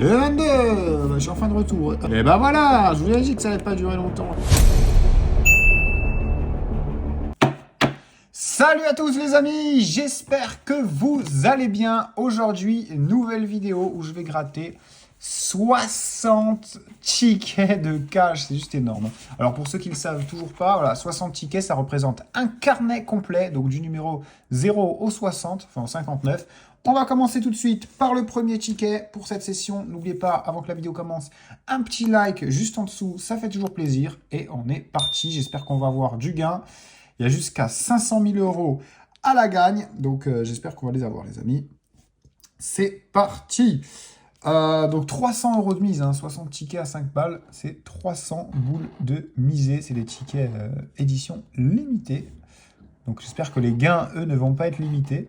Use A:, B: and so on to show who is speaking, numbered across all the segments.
A: Le 22, je suis en fin de retour. Et bah voilà, je vous ai dit que ça allait pas durer longtemps. Salut à tous les amis, j'espère que vous allez bien. Aujourd'hui, nouvelle vidéo où je vais gratter 60 tickets de cash, c'est juste énorme. Alors pour ceux qui ne le savent toujours pas, voilà, 60 tickets, ça représente un carnet complet, donc du numéro 0 au 60, enfin au 59. On va commencer tout de suite par le premier ticket pour cette session. N'oubliez pas, avant que la vidéo commence, un petit like juste en dessous, ça fait toujours plaisir. Et on est parti, j'espère qu'on va avoir du gain. Il y a jusqu'à 500 000 euros à la gagne, donc j'espère qu'on va les avoir les amis. C'est parti. Donc 300 euros de mise, 60 tickets à 5 balles, c'est 300 boules de misée. C'est des tickets édition limitée. Donc j'espère que les gains, eux, ne vont pas être limités.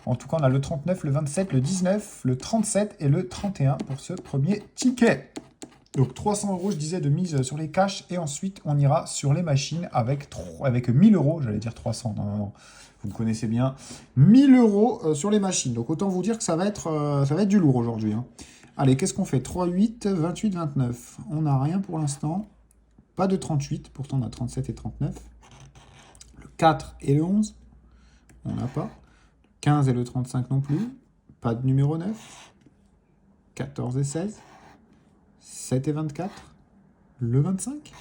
A: En tout cas, on a le 39, le 27, le 19, le 37 et le 31 pour ce premier ticket. Donc 300 euros, je disais, de mise sur les cash. Et ensuite, on ira sur les machines avec 1000 euros. J'allais dire 300, non. Vous me connaissez bien. 1000 euros sur les machines. Donc autant vous dire que ça va être du lourd aujourd'hui. Allez, qu'est-ce qu'on fait? 3, 8, 28, 29. On n'a rien pour l'instant. Pas de 38. Pourtant, on a 37 et 39. Le 4 et le 11. On n'a pas. 15 et le 35 non plus. Pas de numéro 9. 14 et 16. 7 et 24. Le 25.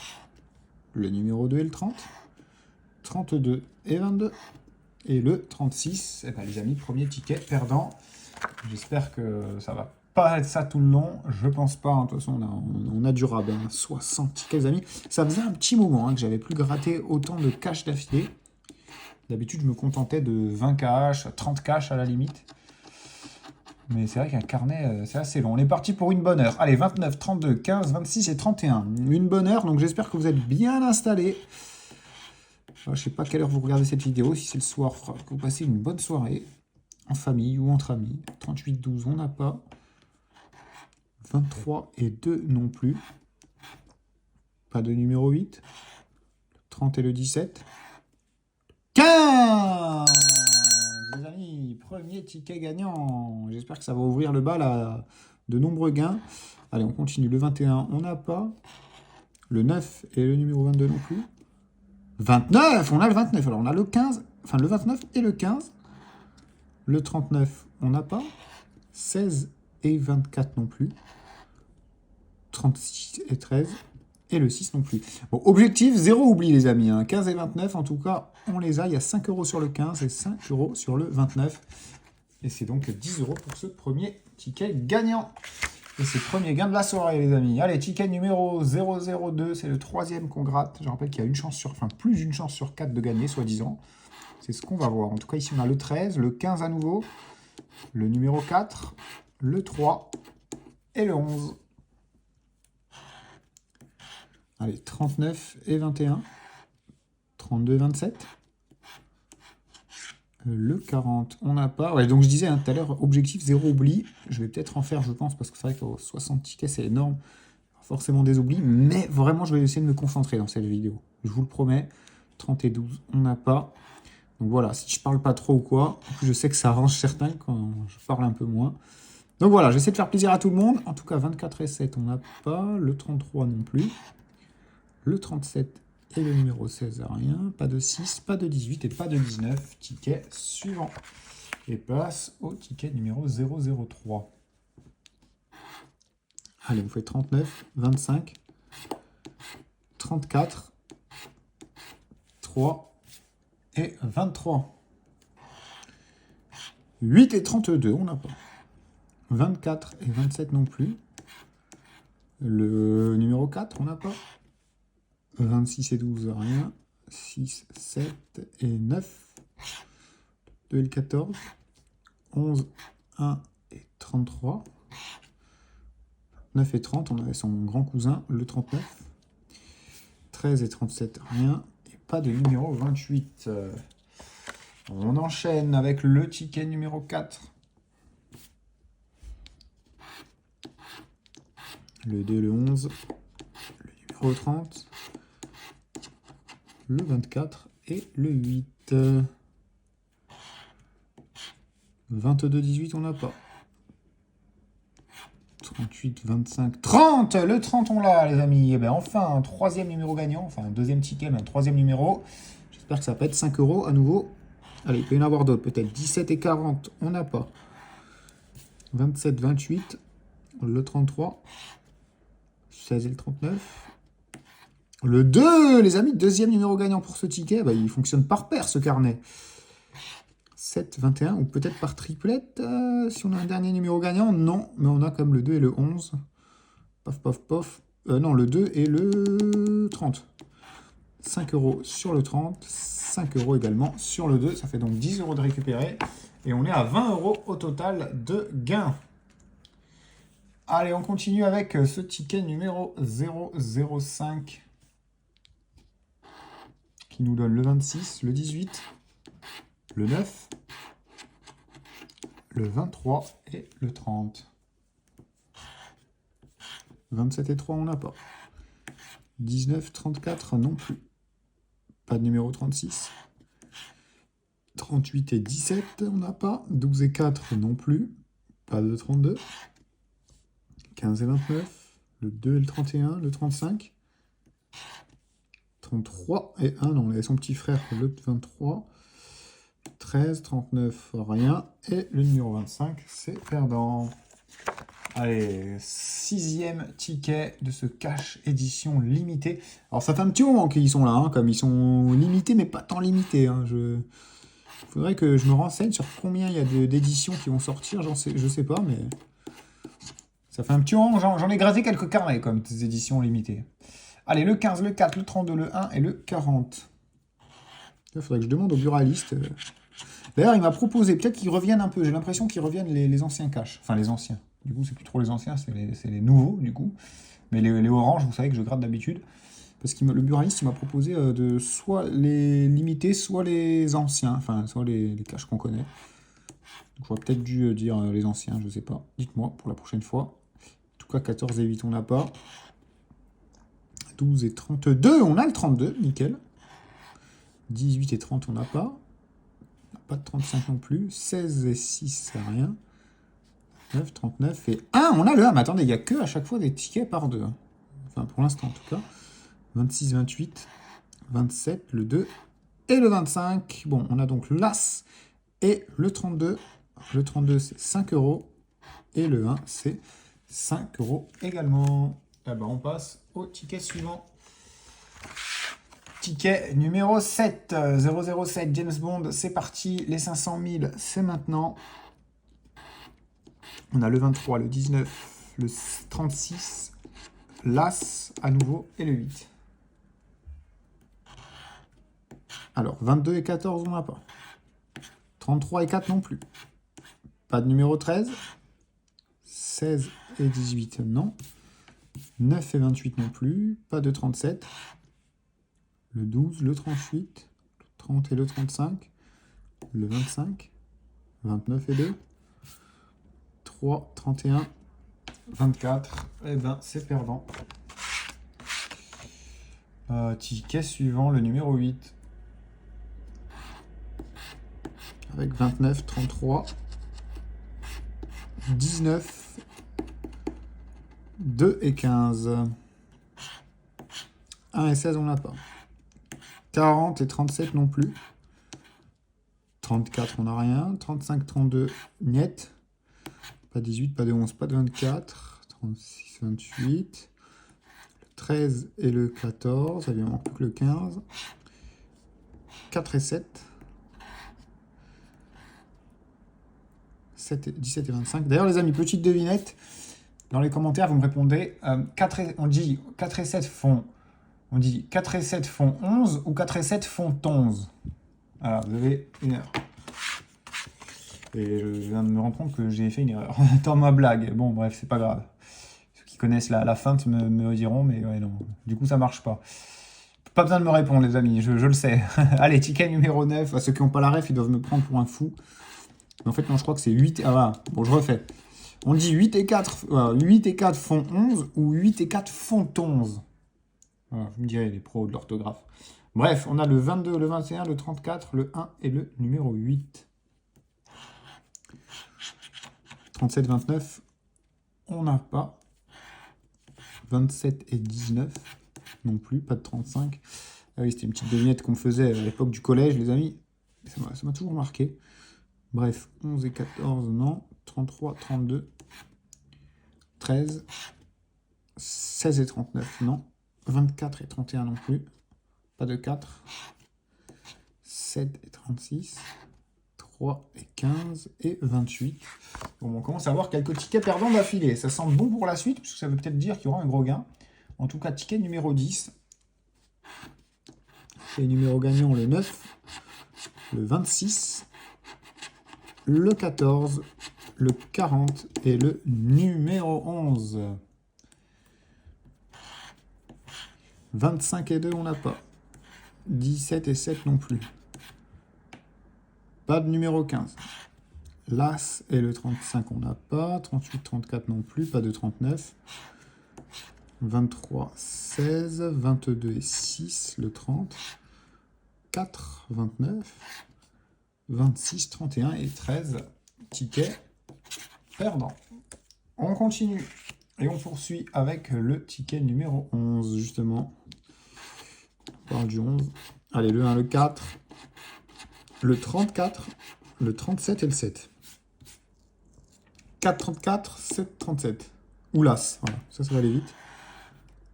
A: Le numéro 2 et le 30. 32 et 22. Et le 36. Et bien les amis, premier ticket perdant. J'espère que ça va pas être ça tout le long. Je pense pas. De toute façon, on a du rabais. 60 tickets les amis. Ça faisait un petit moment que j'avais plus gratté autant de cash d'affilée. D'habitude, je me contentais de 20 cash, 30 cash à la limite. Mais c'est vrai qu'un carnet, c'est assez long. On est parti pour une bonne heure. Allez, 29, 32, 15, 26 et 31. Une bonne heure, donc j'espère que vous êtes bien installés. Je ne sais pas à quelle heure vous regardez cette vidéo. Si c'est le soir, que vous passez une bonne soirée. En famille ou entre amis. 38, 12, on n'a pas. 23 et 2 non plus. Pas de numéro 8. 30 et le 17. 15 les amis, premier ticket gagnant. J'espère que ça va ouvrir le bal à de nombreux gains. Allez, on continue. Le 21, on n'a pas. Le 9 et le numéro 22 non plus. 29, on a le 29. Alors, on a le 15, enfin le 29 et le 15. Le 39, on n'a pas. 16 et 24 non plus. 36 et 13. Et le 6 non plus. Bon, objectif, 0 oubli les amis. 15 et 29, en tout cas, on les a. Il y a 5 euros sur le 15 et 5 euros sur le 29. Et c'est donc 10 euros pour ce premier ticket gagnant. Et c'est le premier gain de la soirée les amis. Allez, ticket numéro 002, c'est le troisième qu'on gratte. Je rappelle qu'il y a une chance sur, enfin plus d'une chance sur 4 de gagner, soi-disant. C'est ce qu'on va voir. En tout cas, ici, on a le 13, le 15 à nouveau, le numéro 4, le 3 et le 11. Allez, 39 et 21. 32 et 27. Le 40, on n'a pas. Ouais, donc je disais tout à l'heure, objectif 0 oubli. Je vais peut-être en faire, je pense, parce que c'est vrai que 60 tickets, c'est énorme. Forcément des oublis, mais vraiment, je vais essayer de me concentrer dans cette vidéo. Je vous le promets. 30 et 12, on n'a pas. Donc voilà, si je parle pas trop ou quoi, en plus, je sais que ça arrange certains quand je parle un peu moins. Donc voilà, j'essaie de faire plaisir à tout le monde. En tout cas, 24 et 7, on n'a pas. Le 33 non plus. Le 37 et le numéro 16, rien. Pas de 6, pas de 18 et pas de 19. Ticket suivant. Et place au ticket numéro 003. Allez, vous faites 39, 25, 34, 3 et 23. 8 et 32, on n'a pas. 24 et 27 non plus. Le numéro 4, on n'a pas. 26 et 12, rien. 6, 7 et 9. 2 et le 14. 11, 1 et 33. 9 et 30, on avait son grand cousin, le 39. 13 et 37, rien. Et pas de numéro 28. On enchaîne avec le ticket numéro 4. Le 2, le 11. Le numéro 30. Le 24 et le 8. 22, 18, on n'a pas. 38, 25, 30. Le 30, on l'a, les amis. Et bien, enfin, un troisième numéro gagnant. Enfin, un deuxième ticket, mais un troisième numéro. J'espère que ça peut être 5 € à nouveau. Allez, il peut y en avoir d'autres, peut-être. 17 et 40, on n'a pas. 27, 28. Le 33. 16 et le 39. Le 2, les amis, deuxième numéro gagnant pour ce ticket. Bah, il fonctionne par paire, ce carnet. 7, 21, ou peut-être par triplette. Si on a un dernier numéro gagnant, non. Mais on a quand même le 2 et le 11. Paf, paf, paf. Non, le 2 et le 30. 5 € sur le 30. 5 € également sur le 2. Ça fait donc 10 € de récupérer. Et on est à 20 € au total de gain. Allez, on continue avec ce ticket numéro 005. Qui nous donne le 26, le 18, le 9, le 23 et le 30. 27 et 3, on n'a pas. 19, 34 non plus. Pas de numéro 36. 38 et 17, on n'a pas. 12 et 4 non plus. Pas de 32. 15 et 29. Le 2 et le 31, le 35. 33 et 1, non, on a son petit frère, le 23. 13, 39, rien. Et le numéro 25, c'est perdant. Allez, sixième ticket de ce cash édition limitée. Alors ça fait un petit moment qu'ils sont là, hein, comme ils sont limités, mais pas tant limités. Hein. Il faudrait que je me renseigne sur combien il y a d'éditions qui vont sortir, je sais pas, mais ça fait un petit moment, j'en ai gratté quelques carnets comme des éditions limitées. Allez, le 15, le 4, le 32, le 1 et le 40. Il faudrait que je demande au buraliste. D'ailleurs, il m'a proposé, peut-être qu'ils reviennent un peu. J'ai l'impression qu'ils reviennent les anciens caches. Enfin, les anciens. Du coup, c'est plus trop les anciens, c'est les nouveaux, du coup. Mais les oranges, vous savez que je gratte d'habitude. Parce que le buraliste, il m'a proposé de soit les limiter, soit les anciens. Enfin, soit les caches qu'on connaît. Donc, j'aurais peut-être dû dire les anciens, je sais pas. Dites-moi pour la prochaine fois. En tout cas, 14 et 8, on n'a pas. 12 et 32, on a le 32, nickel. 18 et 30, on n'a pas. Pas de 35 non plus. 16 et 6, c'est rien. 9, 39 et 1, on a le 1. Mais attendez, il n'y a que à chaque fois des tickets par 2. Enfin, pour l'instant, en tout cas. 26, 28, 27, le 2 et le 25. Bon, on a donc l'As et le 32. Le 32, c'est 5 €. Et le 1, c'est 5 € également. Ah ben, on passe au ticket suivant. Ticket numéro 7, 007, James Bond, c'est parti. Les 500 000, c'est maintenant. On a le 23, le 19, le 36, l'As à nouveau et le 8. Alors, 22 et 14, on n'a pas. 33 et 4 non plus. Pas de numéro 13. 16 et 18, non. 9 et 28 non plus. Pas de 37. Le 12, le 38, le 30 et le 35. Le 25. 29 et 2. 3, 31, 24. Eh ben, c'est perdant. Ticket suivant, le numéro 8. Avec 29, 33, 19, 2 et 15. 1 et 16, on n'a pas. 40 et 37 non plus. 34, on n'a rien. 35, 32, niet. Pas 18, pas de 11, pas de 24. 36, 28. Le 13 et le 14. Ça lui manque plus que le 15. 4 et 7. 17 et 25. D'ailleurs, les amis, petite devinette. Dans les commentaires, vous me répondez. On dit 4 et 7 font... On dit 4 et 7 font 11 ou 4 et 7 font 11. Alors, vous avez une heure. Et je viens de me rendre compte que j'ai fait une erreur dans ma blague. Bon, bref, c'est pas grave. Ceux qui connaissent la feinte me diront, mais ouais, non. Du coup, ça marche pas. Pas besoin de me répondre, les amis, je le sais. Allez, ticket numéro 9. À ceux qui n'ont pas la ref, ils doivent me prendre pour un fou. Mais en fait, non, je crois que c'est 8. Ah, voilà. Bon, je refais. On dit 8 et 4, 8 et 4 font 11 ou 8 et 4 font 11. Voilà, vous me direz, les pros de l'orthographe. Bref, on a le 22, le 21, le 34, le 1 et le numéro 8. 37, 29, on n'a pas. 27 et 19 non plus, pas de 35. Ah oui, c'était une petite devinette qu'on faisait à l'époque du collège, les amis. Ça m'a toujours marqué. Bref, 11 et 14, non. 33, 32, 13, 16 et 39, non. 24 et 31 non plus, pas de 4. 7 et 36, 3 et 15 et 28. Bon, on commence à avoir quelques tickets perdants d'affilée. Ça sent bon pour la suite, puisque ça veut peut-être dire qu'il y aura un gros gain. En tout cas, ticket numéro 10. Les numéros gagnants, le 9, le 26, le 14, le 40 et le numéro 11. 25 et 2, on n'a pas. 17 et 7 non plus. Pas de numéro 15. L'As et le 35, on n'a pas. 38, 34 non plus. Pas de 39. 23, 16. 22 et 6, le 30. 4, 29. 26, 31 et 13. Tickets perdants. On continue. Et on poursuit avec le ticket numéro 11, justement. On parle du 11. Allez, le 1, le 4. Le 34, le 37 et le 7. 4, 34, 7, 37. Ou l'As, voilà, ça va aller vite.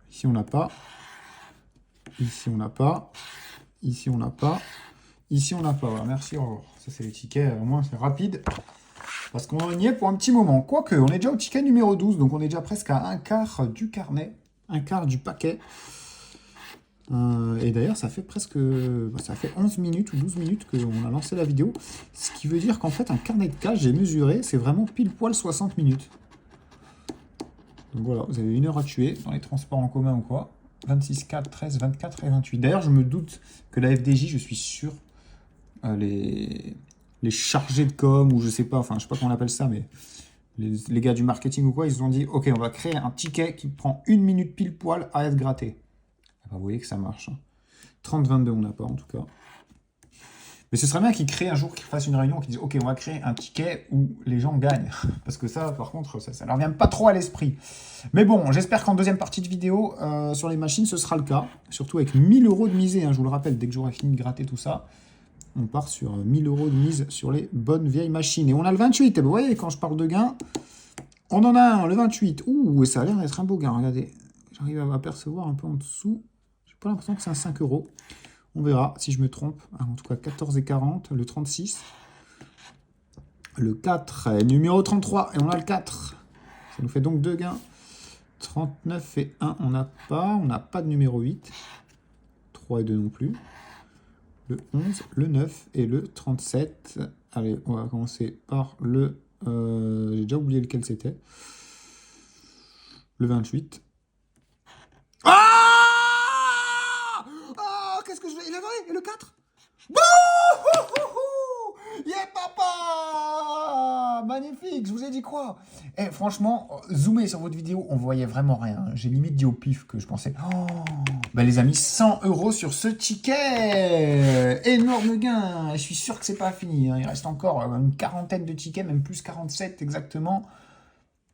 A: Ici, on n'a pas. Ici, on n'a pas. Ici, on n'a pas. Ici, on n'a pas. Voilà, merci, au revoir. Ça, c'est les tickets, au moins, c'est rapide. Parce qu'on y est pour un petit moment. Quoique, on est déjà au ticket numéro 12, donc on est déjà presque à un quart du carnet. Un quart du paquet. Et d'ailleurs, ça fait presque... ça fait 11 minutes ou 12 minutes qu'on a lancé la vidéo. Ce qui veut dire qu'en fait, un carnet de cash, j'ai mesuré, c'est vraiment pile poil 60 minutes. Donc voilà, vous avez 1 heure à tuer dans les transports en commun ou quoi. 26, 4, 13, 24 et 28. D'ailleurs, je me doute que la FDJ, je suis sûr, les chargés de com, ou je sais pas, enfin, je sais pas comment on appelle ça, mais les gars du marketing ou quoi, ils se sont dit, ok, on va créer un ticket qui prend 1 minute pile poil à être gratté. Vous voyez que ça marche. 30-22, on n'a pas en tout cas. Mais ce serait bien qu'ils créent un jour, qu'ils fassent une réunion, qu'ils disent ok, on va créer un ticket où les gens gagnent. Parce que ça, par contre, ça leur vient pas trop à l'esprit. Mais bon, j'espère qu'en deuxième partie de vidéo, sur les machines, ce sera le cas. Surtout avec 1000 € de misée, hein, je vous le rappelle, dès que j'aurai fini de gratter tout ça, on part sur 1000 € de mise sur les bonnes vieilles machines. Et on a le 28. Et vous voyez, quand je parle de gain, on en a un, le 28. Ouh, ça a l'air d'être un beau gain, regardez. J'arrive à apercevoir un peu en dessous. Pas l'impression que c'est un 5 €. On verra si je me trompe. En tout cas, 14 et 40, le 36. Le 4, numéro 33, et on a le 4. Ça nous fait donc 2 gains. 39 et 1, on n'a pas. On n'a pas de numéro 8. 3 et 2 non plus. Le 11, le 9 et le 37. Allez, on va commencer par le... j'ai déjà oublié lequel c'était. Le 28. Qu'est-ce que je vais... Il est vrai, et le 4. Yeah, papa. Magnifique, je vous ai dit quoi. Eh, franchement, zoomez sur votre vidéo, on voyait vraiment rien. J'ai limite dit au pif que je pensais... Oh, ben les amis, 100 € sur ce ticket. Énorme gain. Je suis sûr que c'est pas fini, hein. Il reste encore une quarantaine de tickets, même plus 47 exactement.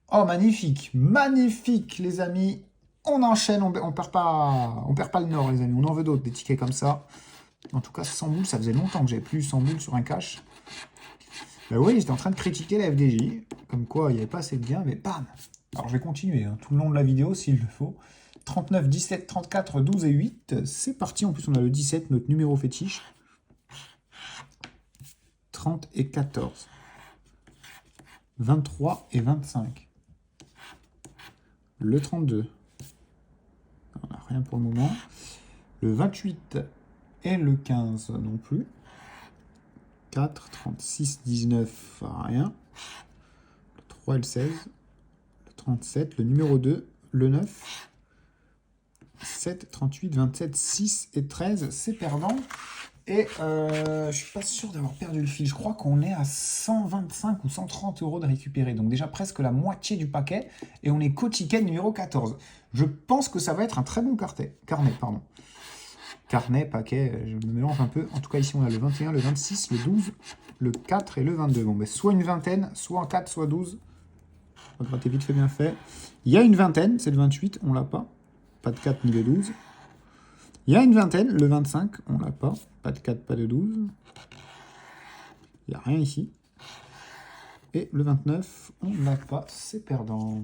A: Oh, magnifique. Magnifique, les amis. On enchaîne, on perd pas le nord, les amis. On en veut d'autres, des tickets comme ça. En tout cas, 100 boules, ça faisait longtemps que j'avais plus 100 boules sur un cash. Ben oui, j'étais en train de critiquer la FDJ. Comme quoi, il n'y avait pas assez de gains, mais bam. Alors, je vais continuer tout le long de la vidéo, s'il le faut. 39, 17, 34, 12 et 8. C'est parti. En plus, on a le 17, notre numéro fétiche. 30 et 14. 23 et 25. Le 32. On n'a rien pour le moment. Le 28 et le 15 non plus. 4, 36, 19, rien. Le 3 et le 16. Le 37, le numéro 2, le 9. 7, 38, 27, 6 et 13, c'est perdant. Et je suis pas sûr d'avoir perdu le fil. Je crois qu'on est à 125 ou 130 € de récupérer. Donc déjà presque la moitié du paquet. Et on est qu'au ticket numéro 14. Je pense que ça va être un très bon carnet. Carnet, paquet, je me mélange un peu. En tout cas, ici, on a le 21, le 26, le 12, le 4 et le 22. Bon, ben, soit une vingtaine, soit un 4, soit 12. va gratter vite fait, bien fait. Il y a une vingtaine, c'est le 28, on l'a pas. Pas de 4 ni de 12. Il y a une vingtaine, le 25, on l'a pas. Pas de 4, pas de 12. Il n'y a rien ici. Et le 29, on l'a pas, c'est perdant.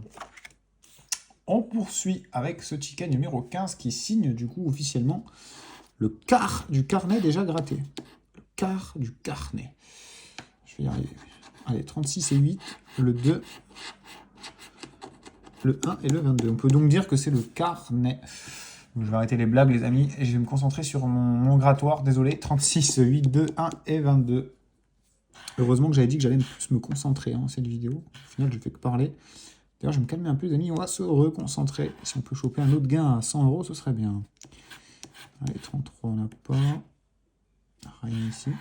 A: On poursuit avec ce ticket numéro 15 qui signe du coup officiellement le quart du carnet déjà gratté. Le quart du carnet. Je vais y arriver. Allez, 36 et 8, le 2, le 1 et le 22. On peut donc dire que c'est le carnet. Donc, je vais arrêter les blagues, les amis, et je vais me concentrer sur mon grattoir. Désolé, 36, 8, 2, 1 et 22. Heureusement que j'avais dit que j'allais plus me concentrer dans cette vidéo. Au final, je fais que parler. D'ailleurs, je vais me calmer un peu, les amis. On va se reconcentrer. Si on peut choper un autre gain à 100 €, ce serait bien. Allez, 33, on n'a pas. Rien ici.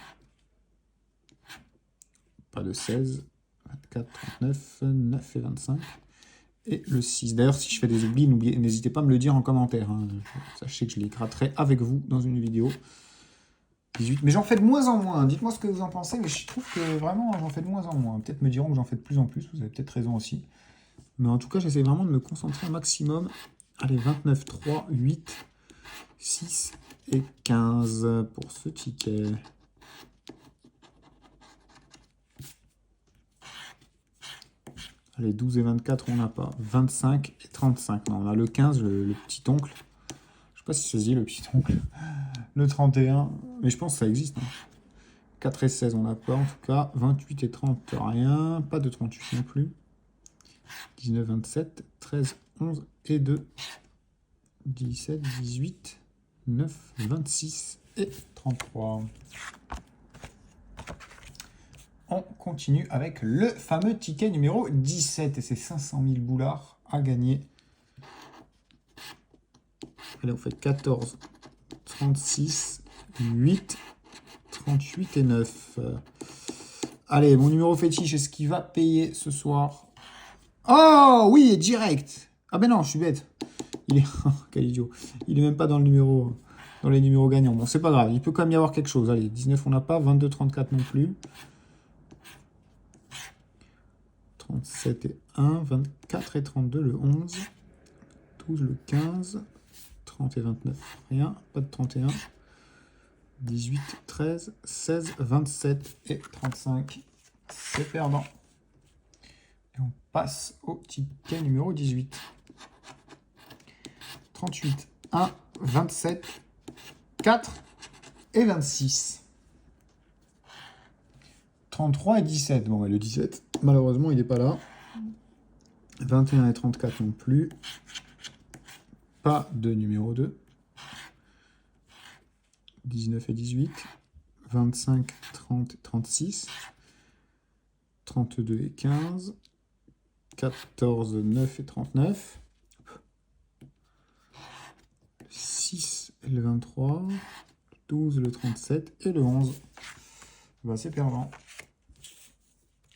A: Pas de 16. 24, 39, 9 et 25. Et le 6. D'ailleurs, si je fais des oublis, n'hésitez pas à me le dire en commentaire. Hein. Sachez que je les gratterai avec vous dans une vidéo. 18. Mais j'en fais de moins en moins. Dites-moi ce que vous en pensez, mais je trouve que vraiment, j'en fais de moins en moins. Peut-être me diront que j'en fais de plus en plus. Vous avez peut-être raison aussi. Mais en tout cas, j'essaie vraiment de me concentrer au maximum. Allez, 29, 3, 8, 6 et 15 pour ce ticket. Allez, 12 et 24, on n'a pas. 25 et 35. Non, on a le 15, le petit oncle. Je sais pas si ça se dit, le petit oncle. Le 31, mais je pense que ça existe. Hein. 4 et 16, on n'a pas en tout cas. 28 et 30, rien. Pas de 38 non plus. 19, 27, 13, 11 et 2. 17, 18, 9, 26 et 33. On continue avec le fameux ticket numéro 17 et c'est 500 000 boulards à gagner. Allez, on fait 14, 36, 8, 38 et 9. Allez, mon numéro fétiche, est-ce qu'il va payer ce soir? Oh oui, direct. Ah ben non, je suis bête. Il est... Quel idiot. Il est même pas dans le numéro... Dans les numéros gagnants. Bon, c'est pas grave. Il peut quand même y avoir quelque chose. Allez, 19, on n'a pas. 22, 34 non plus. 37 et 1. 24 et 32, le 11. 12, le 15. 30 et 29, rien. Pas de 31. 18, 13, 16, 27 et 35. C'est perdant. Et on passe au ticket numéro 18. 38, 1, 27, 4 et 26. 33 et 17. Bon, bah, le 17, malheureusement, il n'est pas là. 21 et 34 non plus. Pas de numéro 2. 19 et 18. 25, 30 et 36. 32 et 15. 14, 9 et 39. 6 et le 23. 12, le 37 et le 11. Bah, c'est perdant.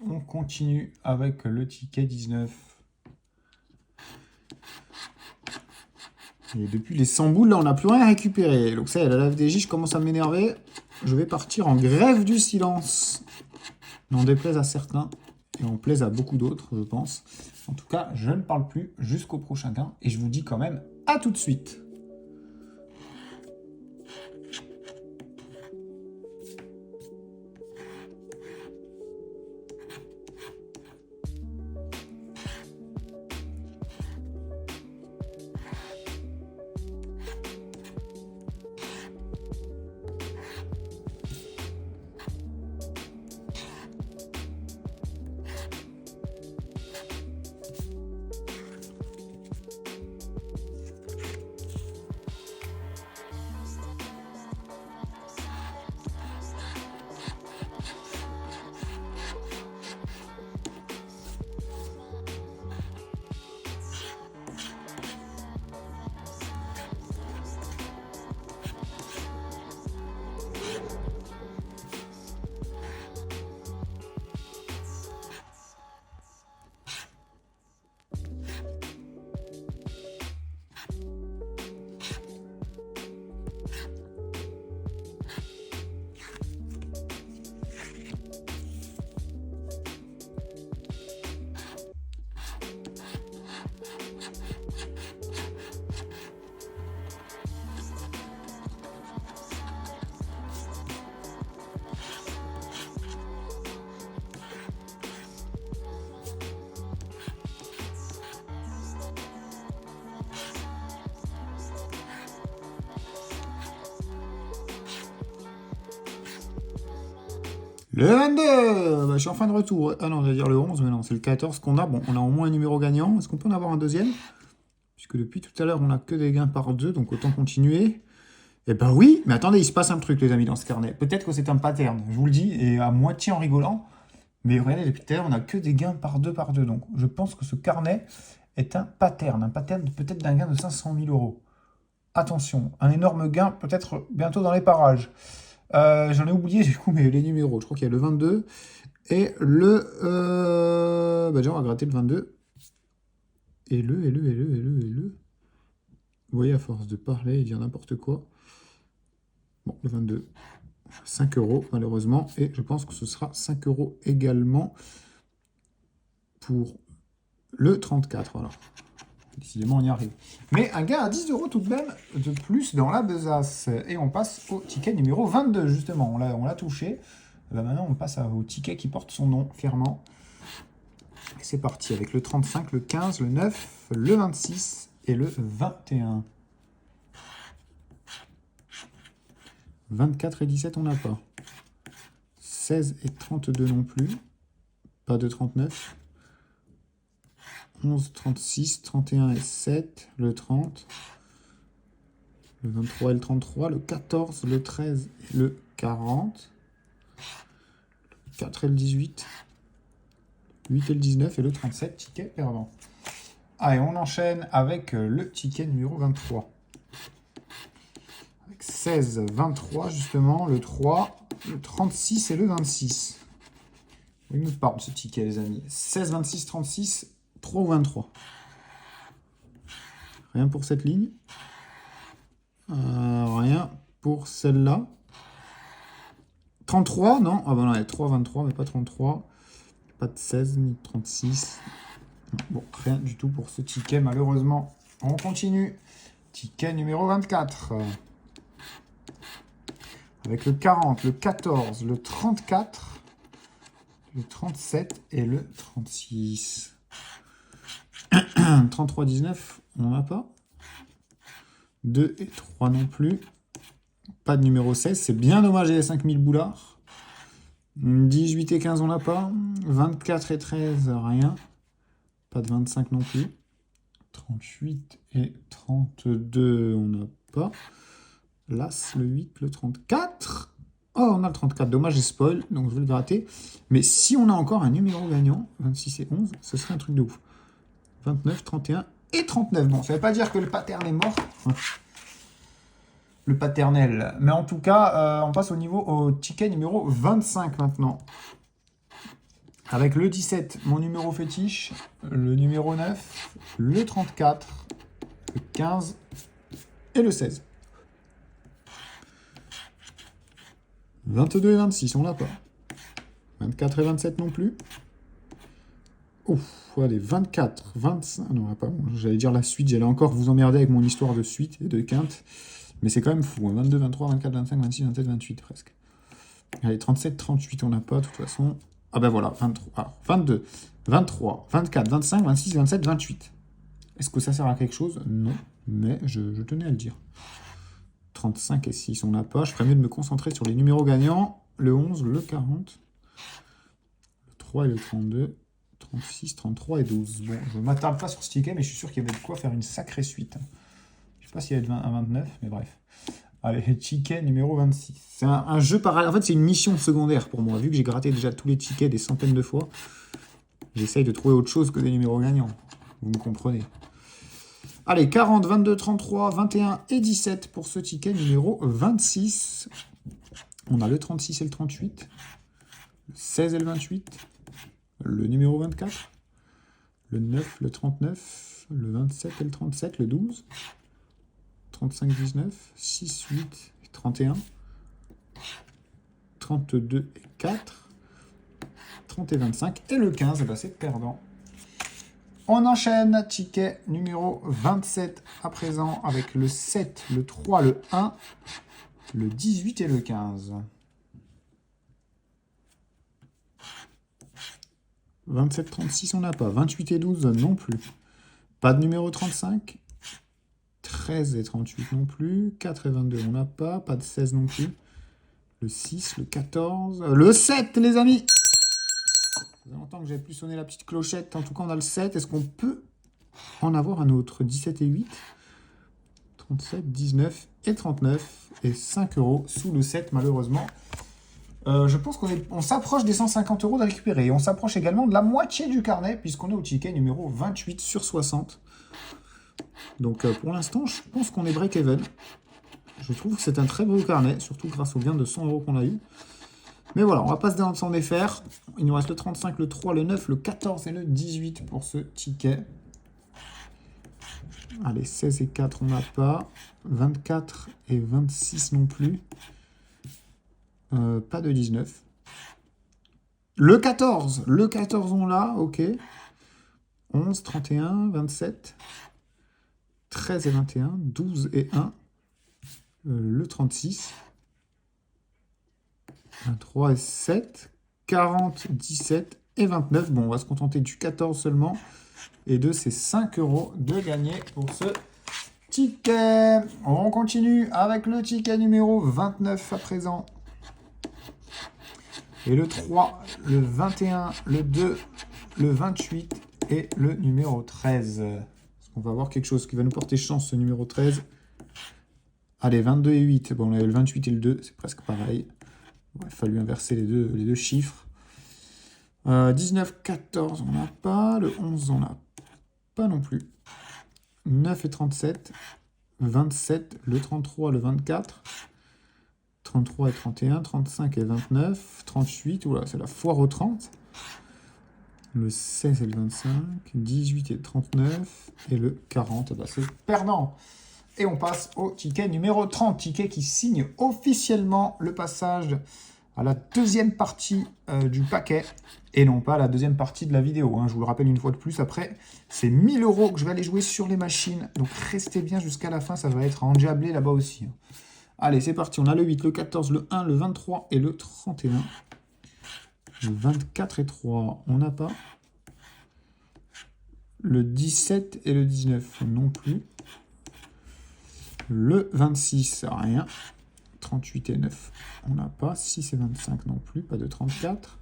A: On continue avec le ticket 19. Et depuis les 100 boules, là, on n'a plus rien à récupérer. Donc ça, la lave des J, je commence à m'énerver. Je vais partir en grève du silence. N'en déplaise à certains. Et en plaise à beaucoup d'autres, je pense. En tout cas, je ne parle plus jusqu'au prochain gain. Et je vous dis quand même à tout de suite. Le 22, bah, je suis en fin de retour. Ah non, je vais dire le 11, mais non, c'est le 14 qu'on a. Bon, on a au moins un numéro gagnant. Est-ce qu'on peut en avoir un deuxième? Puisque depuis tout à l'heure, on n'a que des gains par 2, donc autant continuer. Eh ben oui, mais attendez, il se passe un truc, les amis, dans ce carnet. Peut-être que c'est un pattern, je vous le dis, et à moitié en rigolant. Mais regardez, depuis tout à l'heure, on n'a que des gains par 2 par 2. Donc je pense que ce carnet est un pattern peut-être d'un gain de 500 000 euros. Attention, un énorme gain peut-être bientôt dans les parages. J'en ai oublié du coup mais les numéros. Je crois qu'il y a le 22 et le... Bah déjà on va gratter le 22. Et le... Vous voyez, à force de parler et dire n'importe quoi. Bon, le 22, 5 euros malheureusement. Et je pense que ce sera 5 euros également pour le 34. Voilà. Décidément, on y arrive. Mais un gain à 10 euros tout de même de plus dans la besace. Et on passe au ticket numéro 22, justement. On l'a touché. Et ben maintenant, on passe au ticket qui porte son nom, fièrement. Et c'est parti avec le 35, le 15, le 9, le 26 et le 21. 24 et 17, on n'a pas. 16 et 32 non plus. Pas de 39. 11, 36, 31 et 7, le 30. Le 23 et le 33, le 14, le 13 et le 40. Le 4 et le 18. 8 et le 19 et le 37, ticket perdant. Allez, on enchaîne avec le ticket numéro 23. Avec 16, 23 justement, le 3, le 36 et le 26. Il me parle ce ticket les amis. 16, 26, 36, 3 ou 23. Rien pour cette ligne. Rien pour celle-là. 33, non? Ah ben non, il y a 3, 23, mais pas 33. Pas de 16, ni de 36. Bon, rien du tout pour ce ticket, malheureusement. On continue. Ticket numéro 24. Avec le 40, le 14, le 34, le 37 et le 36. 33, 19, on n'en a pas. 2 et 3 non plus. Pas de numéro 16, c'est bien dommage, il y a 5000 boulards. 18 et 15, on n'a pas. 24 et 13, rien. Pas de 25 non plus. 38 et 32, on n'a pas. L'As, le 8, le 34. Oh, on a le 34. Dommage, j'ai spoil, donc je vais le gratter. Mais si on a encore un numéro gagnant, 26 et 11, ce serait un truc de ouf. 29, 31 et 39. Bon, ça ne veut pas dire que le pattern est mort. Le paternel. Mais en tout cas, on passe au ticket numéro 25 maintenant. Avec le 17, mon numéro fétiche, le numéro 9, le 34, le 15 et le 16. 22 et 26, on l'a pas. 24 et 27 non plus. Ouf, allez, 24, 25... Non, pas. J'allais dire la suite, j'allais encore vous emmerder avec mon histoire de suite et de quinte. Mais c'est quand même fou, hein. 22, 23, 24, 25, 26, 27, 28 presque. Allez, 37, 38, on n'a pas, de toute façon. Ah ben voilà, 23, alors, 22, 23, 24, 25, 26, 27, 28. Est-ce que ça sert à quelque chose? Non, mais je tenais à le dire. 35 et 6, on n'a pas. Je ferais mieux de me concentrer sur les numéros gagnants. Le 11, le 40, le 3 et le 32, 36, 33 et 12. Bon, je ne m'attarde pas sur ce ticket, mais je suis sûr qu'il y avait de quoi faire une sacrée suite. Je ne sais pas s'il y avait un 29, mais bref. Allez, ticket numéro 26. C'est un jeu parallèle. En fait, c'est une mission secondaire pour moi. Vu que j'ai gratté déjà tous les tickets des centaines de fois, j'essaye de trouver autre chose que des numéros gagnants. Vous me comprenez. Allez, 40, 22, 33, 21 et 17 pour ce ticket numéro 26. On a le 36 et le 38, le 16 et le 28, le numéro 24, le 9, le 39, le 27 et le 37, le 12, 35, 19, 6, 8 et 31, 32 et 4, 30 et 25 et le 15, bah c'est perdant. On enchaîne, ticket numéro 27 à présent avec le 7, le 3, le 1, le 18 et le 15. 27, 36, on n'a pas. 28 et 12 non plus. Pas de numéro 35. 13 et 38 non plus. 4 et 22, on n'a pas. Pas de 16 non plus. Le 6, le 14, le 7, les amis. Ça fait longtemps que j'avais plus sonné la petite clochette. En tout cas, on a le 7. Est-ce qu'on peut en avoir un autre? 17 et 8. 37, 19 et 39. Et 5 € sous le 7, malheureusement. Je pense qu'on s'approche des 150 € de récupérer. Et on s'approche également de la moitié du carnet, puisqu'on est au ticket numéro 28 sur 60. Donc pour l'instant, je pense qu'on est break-even. Je trouve que c'est un très beau carnet, surtout grâce au gain de 100 € qu'on a eu. Mais voilà, on va pas s'en défaire. Il nous reste le 35, le 3, le 9, le 14 et le 18 pour ce ticket. Allez, 16 et 4, on n'a pas. 24 et 26 non plus. Pas de 19. Le 14, on l'a, ok. 11, 31, 27, 13 et 21, 12 et 1. Le 36, 23 et 7, 40, 17 et 29. Bon, on va se contenter du 14 seulement. Et de ces 5 € de gagner pour ce ticket. On continue avec le ticket numéro 29 à présent. Et le 3, le 21, le 2, le 28 et le numéro 13. On va avoir quelque chose qui va nous porter chance, ce numéro 13. Allez, 22 et 8. Bon, on avait le 28 et le 2, c'est presque pareil. Il a fallu inverser les deux chiffres. 19, 14, on n'a pas. Le 11, on n'a pas non plus. 9 et 37. 27, le 33, le 24. 33 et 31, 35 et 29, 38, oula, c'est la foire aux 30. Le 16 et le 25, 18 et 39, et le 40, bah c'est perdant. Et on passe au ticket numéro 30, ticket qui signe officiellement le passage à la deuxième partie du paquet, et non pas à la deuxième partie de la vidéo. Hein. Je vous le rappelle une fois de plus, après, c'est 1000 € que je vais aller jouer sur les machines, donc restez bien jusqu'à la fin, ça va être endiablé là-bas aussi. Hein. Allez, c'est parti. On a le 8, le 14, le 1, le 23 et le 31. Le 24 et 3, on n'a pas. Le 17 et le 19 non plus. Le 26, rien. 38 et 9, on n'a pas. 6 et 25 non plus, pas de 34.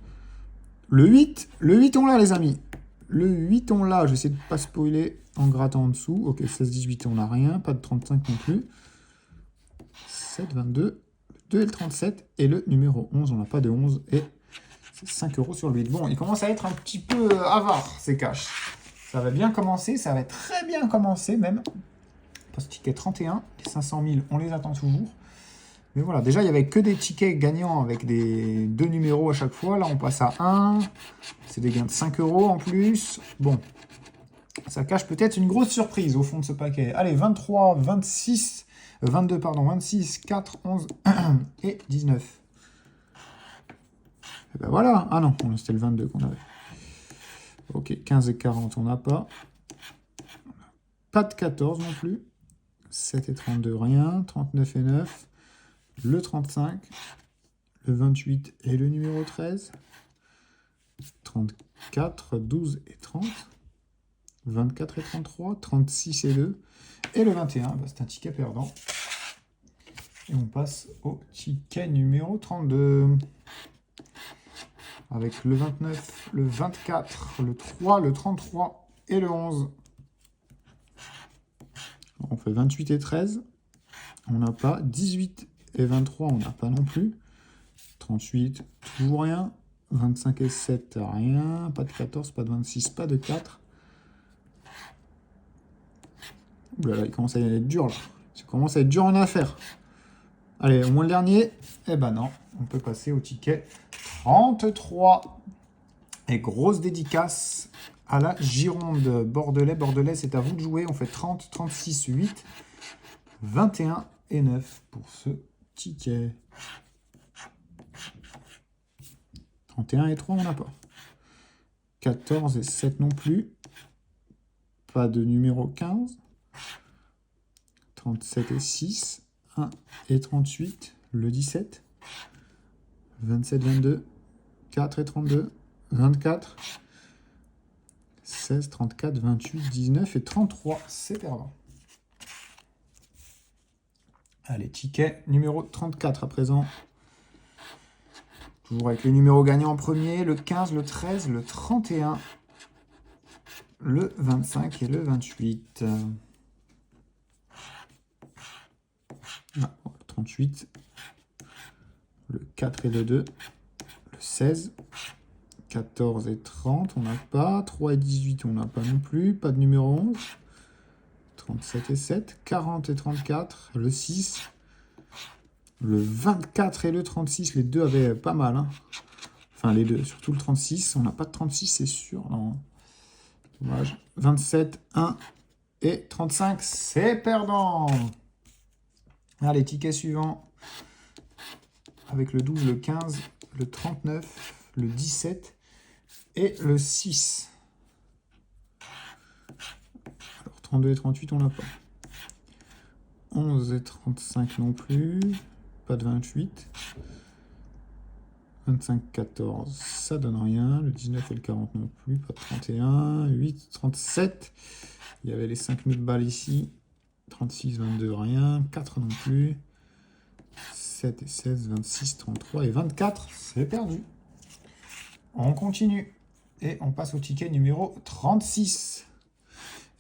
A: Le 8, on l'a les amis. Le 8, on l'a. J'essaie de ne pas spoiler en grattant en dessous. Ok, 16, 18, on n'a rien. Pas de 35 non plus. 7, 22, le 2 et le 37, et le numéro 11, on n'a pas de 11, et c'est 5 € sur le 8. Bon, il commence à être un petit peu avare, ces cash. Ça va bien commencer, ça va très bien commencer même. Post ticket 31, les 500 000, on les attend toujours. Mais voilà, déjà, il n'y avait que des tickets gagnants avec des 2 numéros à chaque fois. Là, on passe à 1, c'est des gains de 5 € en plus. Bon, ça cache peut-être une grosse surprise au fond de ce paquet. Allez, 23, 26... 22, pardon, 26, 4, 11 et 19. Et ben voilà. Ah non, c'était le 22 qu'on avait. Ok, 15 et 40, on n'a pas. Pas de 14 non plus. 7 et 32, rien. 39 et 9. Le 35. Le 28 et le numéro 13. 34, 12 et 30. 24 et 33. 36 et 2. Et le 21, bah c'est un ticket perdant. Et on passe au ticket numéro 32. Avec le 29, le 24, le 3, le 33 et le 11. On fait 28 et 13. On n'a pas. 18 et 23, on n'a pas non plus. 38, toujours rien. 25 et 7, rien. Pas de 14, pas de 26, pas de 4. Ouh là là, il commence à être dur là. Ça commence à être dur en affaires. Allez, au moins le dernier. Eh ben non, on peut passer au ticket 33. Et grosse dédicace à la Gironde. Bordelais, c'est à vous de jouer. On fait 30, 36, 8, 21 et 9 pour ce ticket. 31 et 3, on n'a pas. 14 et 7 non plus. Pas de numéro 15. 37 et 6. 1 et 38. Le 17. 27, 22. 4 et 32. 24. 16, 34, 28, 19 et 33. C'est perdant. Allez, ticket numéro 34 à présent. Toujours avec les numéros gagnants en premier, le 15, le 13, le 31, le 25 et le 28. Ah, le 38, le 4 et le 2, le 16, 14 et 30, on n'a pas. 3 et 18, on n'a pas non plus. Pas de numéro 11. 37 et 7, 40 et 34, le 6, le 24 et le 36, les deux avaient pas mal. Hein. Enfin, les deux, surtout le 36. On n'a pas de 36, c'est sûr. Non. Dommage. 27, 1 et 35, c'est perdant. Allez, ticket suivant. Avec le 12, le 15, le 39, le 17 et le 6. 32 et 38, on n'a pas. 11 et 35 non plus. Pas de 28. 25, 14, ça donne rien. Le 19 et le 40 non plus. Pas de 31. 8, 37. Il y avait les 5000 balles ici. 36, 22, rien. 4 non plus. 7 et 16, 26, 33 et 24. C'est perdu. On continue. Et on passe au ticket numéro 36.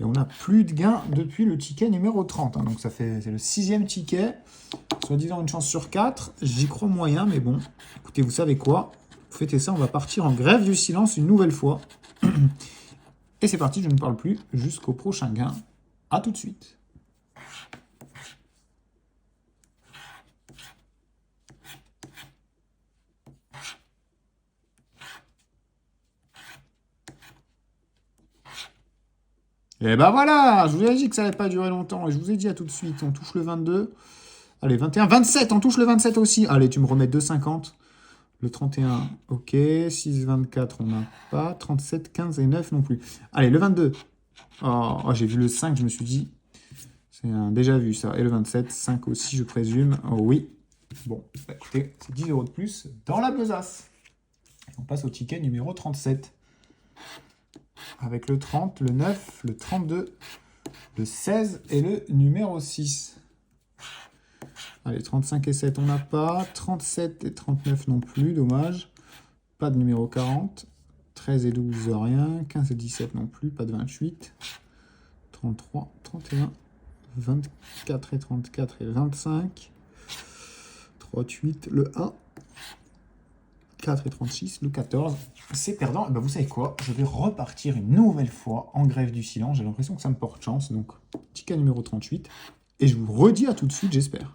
A: Et on n'a plus de gains depuis le ticket numéro 30. Hein. Donc ça fait, c'est le 6e ticket. Soi-disant une chance sur 4. J'y crois moyen, mais bon. Écoutez, vous savez quoi? Faites ça, on va partir en grève du silence une nouvelle fois. Et c'est parti, je ne parle plus jusqu'au prochain gain. A tout de suite. Et ben voilà, je vous ai dit que ça n'allait pas durer longtemps. Et je vous ai dit à tout de suite, on touche le 22. Allez, 21, 27, on touche le 27 aussi. Allez, tu me remets 2,50. Le 31, ok. 6, 24, on n'a pas. 37, 15 et 9 non plus. Allez, le 22. Oh, j'ai vu le 5, je me suis dit, c'est un déjà vu ça. Et le 27, 5 aussi, je présume. Oh oui. Bon, bah, écoutez, c'est 10 € de plus dans la besace. On passe au ticket numéro 37. Avec le 30, le 9, le 32, le 16 et le numéro 6. Allez, 35 et 7, on n'a pas. 37 et 39 non plus, dommage. Pas de numéro 40. 13 et 12, rien. 15 et 17 non plus, pas de 28. 33, 31, 24 et 34 et 25. 38, le 1. 4 et 36, le 14. C'est perdant. Et ben vous savez quoi? Je vais repartir une nouvelle fois en grève du silence. J'ai l'impression que ça me porte chance. Donc, ticket numéro 38. Et je vous redis à tout de suite, j'espère.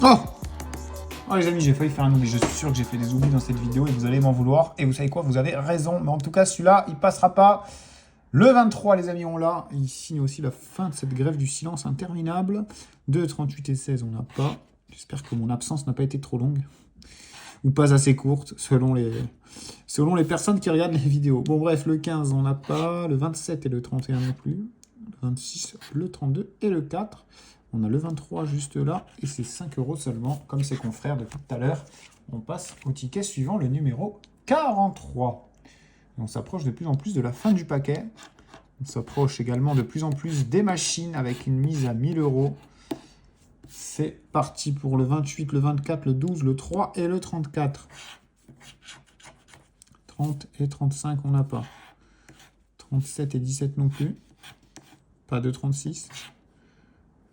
A: Oh! Oh les amis, j'ai failli faire un oubli. Je suis sûr que j'ai fait des oublis dans cette vidéo et vous allez m'en vouloir. Et vous savez quoi? Vous avez raison. Mais en tout cas, celui-là, il passera pas. Le 23, les amis, on l'a. Il signe aussi la fin de cette grève du silence interminable. 2, 38 et 16, on n'a pas. J'espère que mon absence n'a pas été trop longue. Ou pas assez courte, selon les personnes qui regardent les vidéos. Bon, bref, le 15, on n'a pas. Le 27 et le 31 non plus. Le 26, le 32 et le 4. On a le 23 juste là. Et c'est 5 € seulement, comme ses confrères depuis tout à l'heure. On passe au ticket suivant, le numéro 43. On s'approche de plus en plus de la fin du paquet. On s'approche également de plus en plus des machines avec une mise à 1000 €. C'est parti pour le 28, le 24, le 12, le 3 et le 34. 30 et 35, on n'a pas. 37 et 17 non plus. Pas de 36.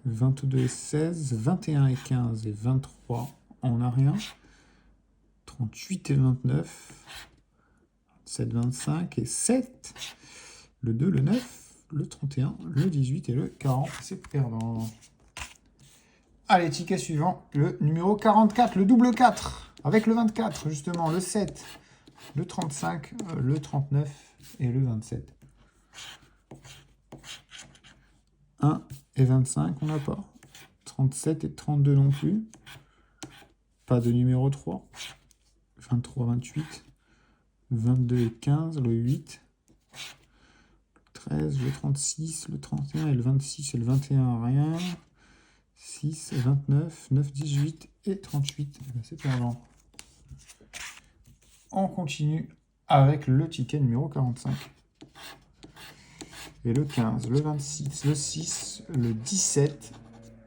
A: 22 et 16, 21 et 15 et 23, on n'a rien. 38 et 29. 7, 25 et 7. Le 2, le 9, le 31, le 18 et le 40. C'est perdant. Allez, ticket suivant, le numéro 44, le double 4, avec le 24, justement, le 7, le 35, le 39 et le 27. 1 et 25, on n'a pas. 37 et 32 non plus. Pas de numéro 3. 23, 28. 22 et 15, le 8. Le 13, le 36, le 31 et le 26 et le 21, rien. 6, 29, 9, 18 et 38. C'est perdant. On continue avec le ticket numéro 45. Et le 15, le 26, le 6, le 17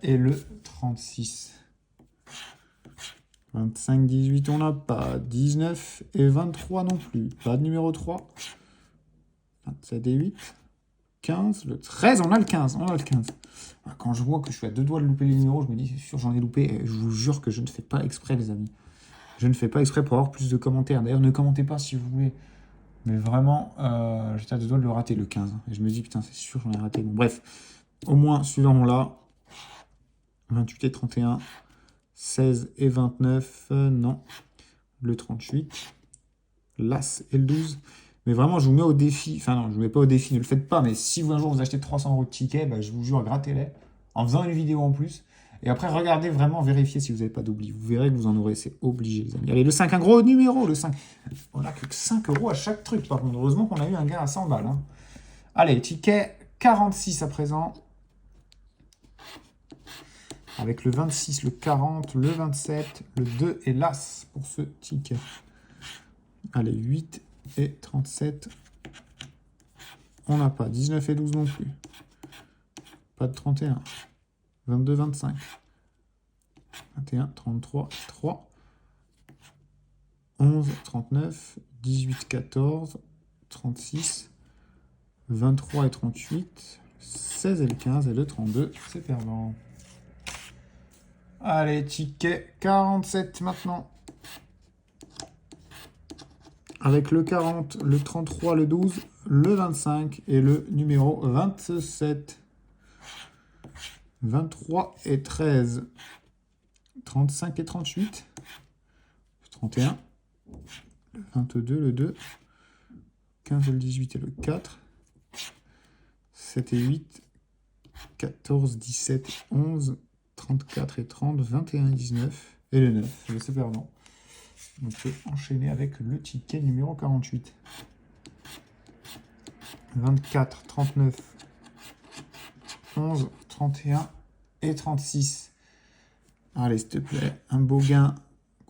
A: et le 36. 25, 18, on n'a pas. 19 et 23 non plus. Pas de numéro 3. 27 et 8. 15, le 13, on a le 15. On a le 15. Quand je vois que je suis à 2 doigts de louper les numéros, je me dis, c'est sûr, j'en ai loupé. Et je vous jure que je ne fais pas exprès, les amis. Je ne fais pas exprès pour avoir plus de commentaires. D'ailleurs, ne commentez pas si vous voulez. Mais vraiment, j'étais à 2 doigts de le rater, le 15. Et je me dis, putain, c'est sûr, j'en ai raté. Bon, bref, au moins, celui-là, on l'a. 28 et 31. 16 et 29, non. Le 38. L'As et le 12. Mais vraiment, je vous mets au défi. Enfin, non, je ne vous mets pas au défi, ne le faites pas. Mais si vous, un jour, vous achetez 300 € de tickets, bah, je vous jure, grattez-les. En faisant une vidéo en plus. Et après, regardez vraiment, vérifiez si vous n'avez pas d'oubli. Vous verrez que vous en aurez. C'est obligé, les amis. Allez, le 5, un gros numéro, le 5. On n'a que 5 € à chaque truc, par contre. Heureusement qu'on a eu un gain à 100 balles. Hein. Allez, ticket 46 à présent. Avec le 26, le 40, le 27, le 2 et l'As pour ce ticket. Allez, 8 et 37. On n'a pas. 19 et 12 non plus. Pas de 31. 22, 25. 21, 33, 3. 11, 39. 18, 14. 36. 23 et 38. 16 et le 15 et le 32. C'est perdant. Allez, ticket 47 maintenant. Avec le 40, le 33, le 12, le 25 et le numéro 27. 23 et 13. 35 et 38. Le 31. Le 22, le 2. 15 et le 18 et le 4. 7 et 8. 14, 17 et 11. 34 et 30, 21 et 19, et le 9, je sais perdant. On peut enchaîner avec le ticket numéro 48. 24, 39, 11, 31 et 36. Allez, s'il te plaît, un beau gain,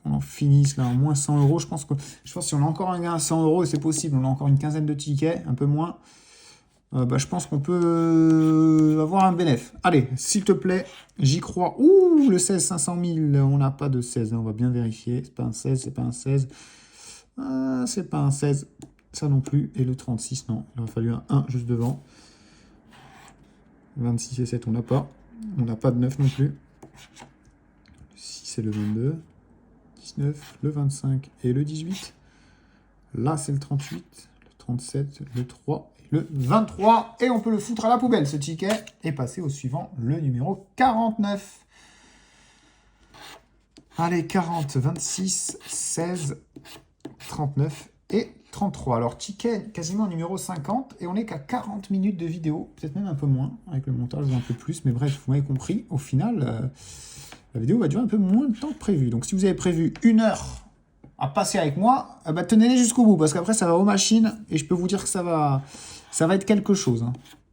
A: qu'on en finisse là, en moins 100 €. Je pense que si on a encore un gain à 100 €, et c'est possible, on a encore une quinzaine de tickets, un peu moins. je pense qu'on peut avoir un bénéf. Allez, s'il te plaît, j'y crois. Ouh, le 16, 500 000, on n'a pas de 16, hein, on va bien vérifier. C'est pas un 16, c'est pas un 16. C'est pas un 16, ça non plus. Et le 36, non, il aurait fallu un 1 juste devant. 26 et 7, on n'a pas. On n'a pas de 9 non plus. Le 6 et le 22. 19, le 25 et le 18. Là, c'est le 38, le 37, le 3 et le 23. Et on peut le foutre à la poubelle, ce ticket. Et passer au suivant, le numéro 49. Allez, 40, 26, 16, 39 et 33. Alors, ticket quasiment numéro 50. Et on n'est qu'à 40 minutes de vidéo. Peut-être même un peu moins, avec le montage ou un peu plus. Mais bref, vous m'avez compris. Au final, la vidéo va durer un peu moins de temps que prévu. Donc, si vous avez prévu 1 heure à passer avec moi, tenez-les jusqu'au bout, parce qu'après, ça va aux machines. Et je peux vous dire que ça va être quelque chose. Hein.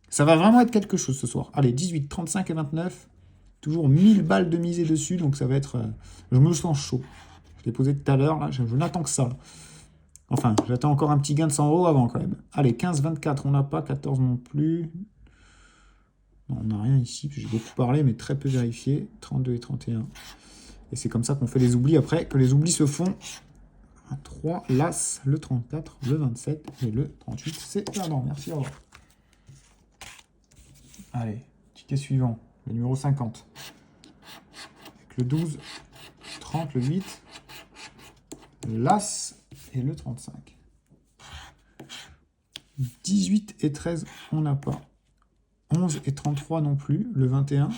A: Ça va vraiment être quelque chose ce soir. Allez, 18, 35 et 29. Toujours 1000 balles de misée dessus. Donc, ça va être... je me sens chaud. Je l'ai posé tout à l'heure. Là, je n'attends que ça. Enfin, j'attends encore un petit gain de 100 € avant quand même. Allez, 15, 24, on n'a pas. 14 non plus. Non, on n'a rien ici. J'ai beaucoup parlé, mais très peu vérifié. 32 et 31. Et c'est comme ça qu'on fait les oublis après, que les oublis se font. 3, l'As, le 34, le 27 et le 38. C'est perdant. Merci, au revoir. Allez, ticket suivant, le numéro 50. Avec le 12, 30, le 8, l'As et le 35. 18 et 13, on n'a pas. 11 et 33 non plus. Le 21, le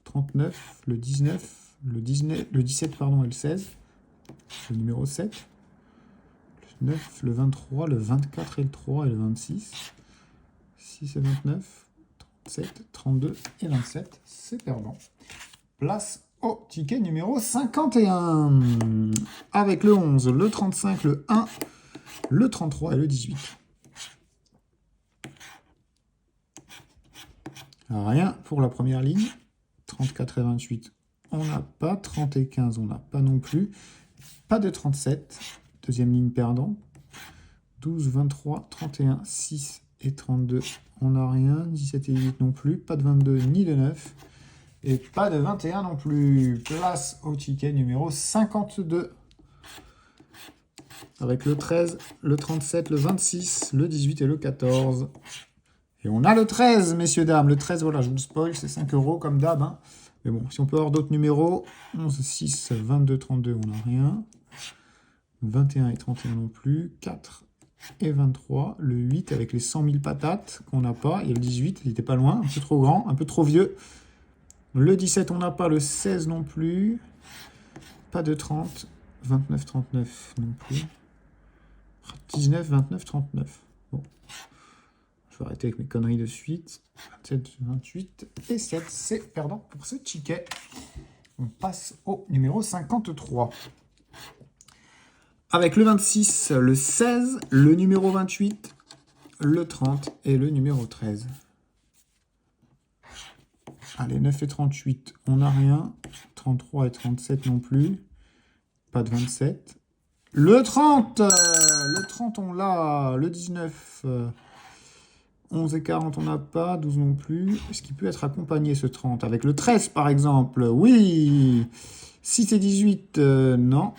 A: 39, le 19, le 17 pardon, et le 16. Le numéro 7, le 9, le 23, le 24 et le 3 et le 26, 6 et 29, 37, 32 et 27, c'est perdant. Place au ticket numéro 51, avec le 11, le 35, le 1, le 33 et le 18. Rien pour la première ligne, 34 et 28, on n'a pas, 30 et 15, on n'a pas non plus. Pas de 37, deuxième ligne perdant. 12, 23, 31, 6 et 32, on n'a rien. 17 et 8 non plus. Pas de 22 ni de 9. Et pas de 21 non plus. Place au ticket numéro 52. Avec le 13, le 37, le 26, le 18 et le 14. Et on a le 13, messieurs, dames. Le 13, voilà, je vous le spoil, c'est 5 € comme d'hab. Hein. Mais bon, si on peut avoir d'autres numéros, 11, 6, 22, 32, on n'a rien. 21 et 31 non plus. 4 et 23. Le 8 avec les 100 000 patates qu'on n'a pas. Il y a le 18, il n'était pas loin, un peu trop grand, un peu trop vieux. Le 17, on n'a pas. Le 16 non plus. Pas de 30. 29, 39 non plus. 19, 29, 39. Bon. Je vais arrêter avec mes conneries de suite. 27, 28 et 7. C'est perdant pour ce ticket. On passe au numéro 53. Avec le 26, le 16, le numéro 28, le 30 et le numéro 13. Allez, 9 et 38, on n'a rien. 33 et 37 non plus. Pas de 27. Le 30, on l'a. Le 19, 11 et 40, on n'a pas. 12 non plus. Est-ce qu'il peut être accompagné, ce 30? Avec le 13, par exemple? Oui. 6 et 18, non.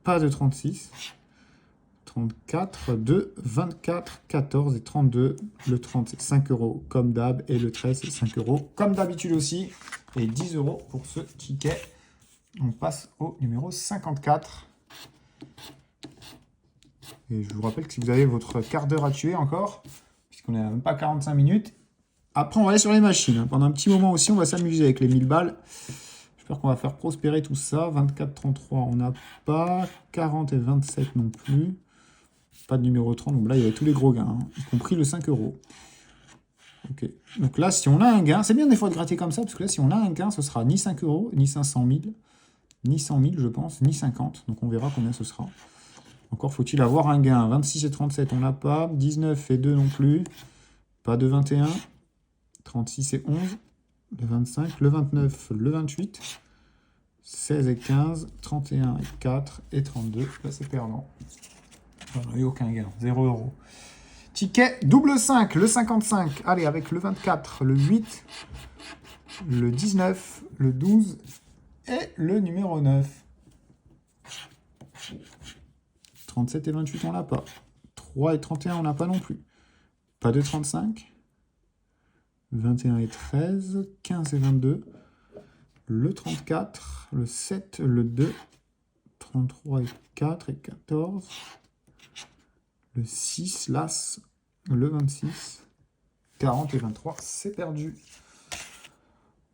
A: Pas de 36. 34, 2, 24, 14 et 32. Le 30, c'est 5 € comme d'hab. Et le 13, c'est 5 € comme d'habitude aussi. Et 10 € pour ce ticket. On passe au numéro 54. Et je vous rappelle que si vous avez votre quart d'heure à tuer encore, puisqu'on n'est même pas 45 minutes, après on va aller sur les machines. Pendant un petit moment aussi, on va s'amuser avec les 1000 balles. J'espère qu'on va faire prospérer tout ça. 24, 33, on n'a pas. 40 et 27 non plus. Pas de numéro 30. Donc là, il y avait tous les gros gains, hein, y compris le 5 €. Ok. Donc là, si on a un gain, c'est bien des fois de gratter comme ça, parce que là, si on a un gain, ce sera ni 5 €, ni 500 000, ni 100 000, je pense, ni 50. Donc on verra combien ce sera. Encore faut-il avoir un gain. 26 et 37, on n'a pas. 19 et 2 non plus. Pas de 21. 36 et 11. Le 25, le 29, le 28. 16 et 15. 31 et 4. Et 32. Là, c'est perdant. On n'a eu aucun gain. 0 €. Ticket double 5, le 55. Allez, avec le 24, le 8, le 19, le 12 et le numéro 9. 37 et 28, on l'a pas. 3 et 31, on n'a pas non plus. Pas de 35. 21 et 13. 15 et 22. Le 34. Le 7, le 2. 33 et 4 et 14. Le 6, l'As. Le 26. 40 et 23, c'est perdu.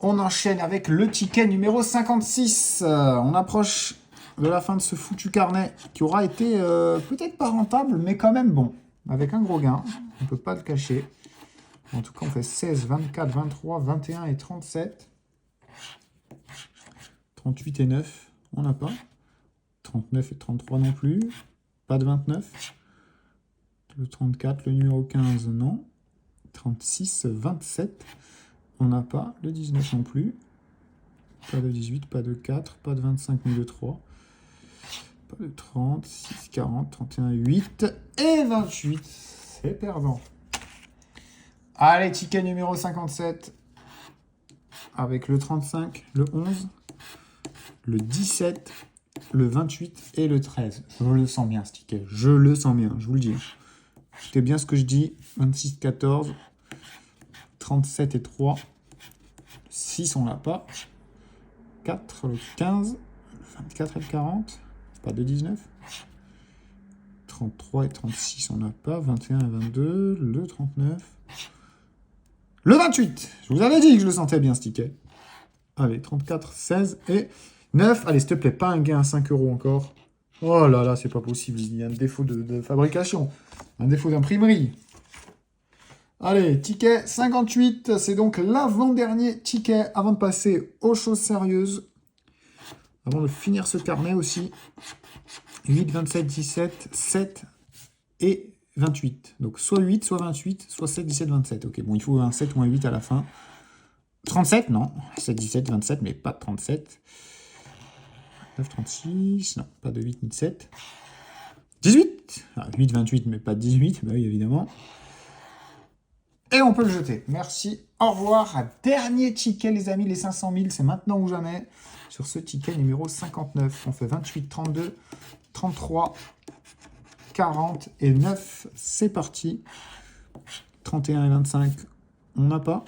A: On enchaîne avec le ticket numéro 56. On approche de la fin de ce foutu carnet qui aura été peut-être pas rentable, mais quand même bon. Avec un gros gain, on ne peut pas le cacher. En tout cas, on fait 16, 24, 23, 21 et 37. 38 et 9, on n'a pas. 39 et 33 non plus. Pas de 29. Le 34, le numéro 15, non. 36, 27, on n'a pas. Le 19 non plus. Pas de 18, pas de 4, pas de 25 ni de 3. Pas de 30, 6, 40, 31, 8 et 28. C'est perdant. Allez, ticket numéro 57. Avec le 35, le 11, le 17, le 28 et le 13. Je le sens bien, ce ticket. Je le sens bien, je vous le dis. Écoutez bien ce que je dis. 26, 14, 37 et 3. 6, on l'a pas. 4, le 15, le 24 et le 40. Pas de 19. 33 et 36, on n'a pas. 21 et 22, le 39. Le 28. Je vous avais dit que je le sentais bien, ce ticket. Allez, 34, 16 et 9. Allez, s'il te plaît, pas un gain à 5 € encore. Oh là là, c'est pas possible. Il y a un défaut de fabrication. Un défaut d'imprimerie. Allez, ticket 58. C'est donc l'avant-dernier ticket avant de passer aux choses sérieuses. Avant de finir ce carnet aussi. 8, 27, 17, 7 et 28. Donc soit 8, soit 28, soit 7, 17, 27. Ok, bon, il faut un 7 ou un 8 à la fin. 37, non. 7, 17, 27, mais pas de 37. 9, 36, non, pas de 8 ni de 7. 18, 8, 28, mais pas de 18, bah oui, évidemment. Et on peut le jeter. Merci, au revoir. Dernier ticket, les amis, les 500 000, c'est maintenant ou jamais. Sur ce ticket numéro 59, on fait 28, 32, 33, 40 et 9. C'est parti. 31 et 25, on n'a pas.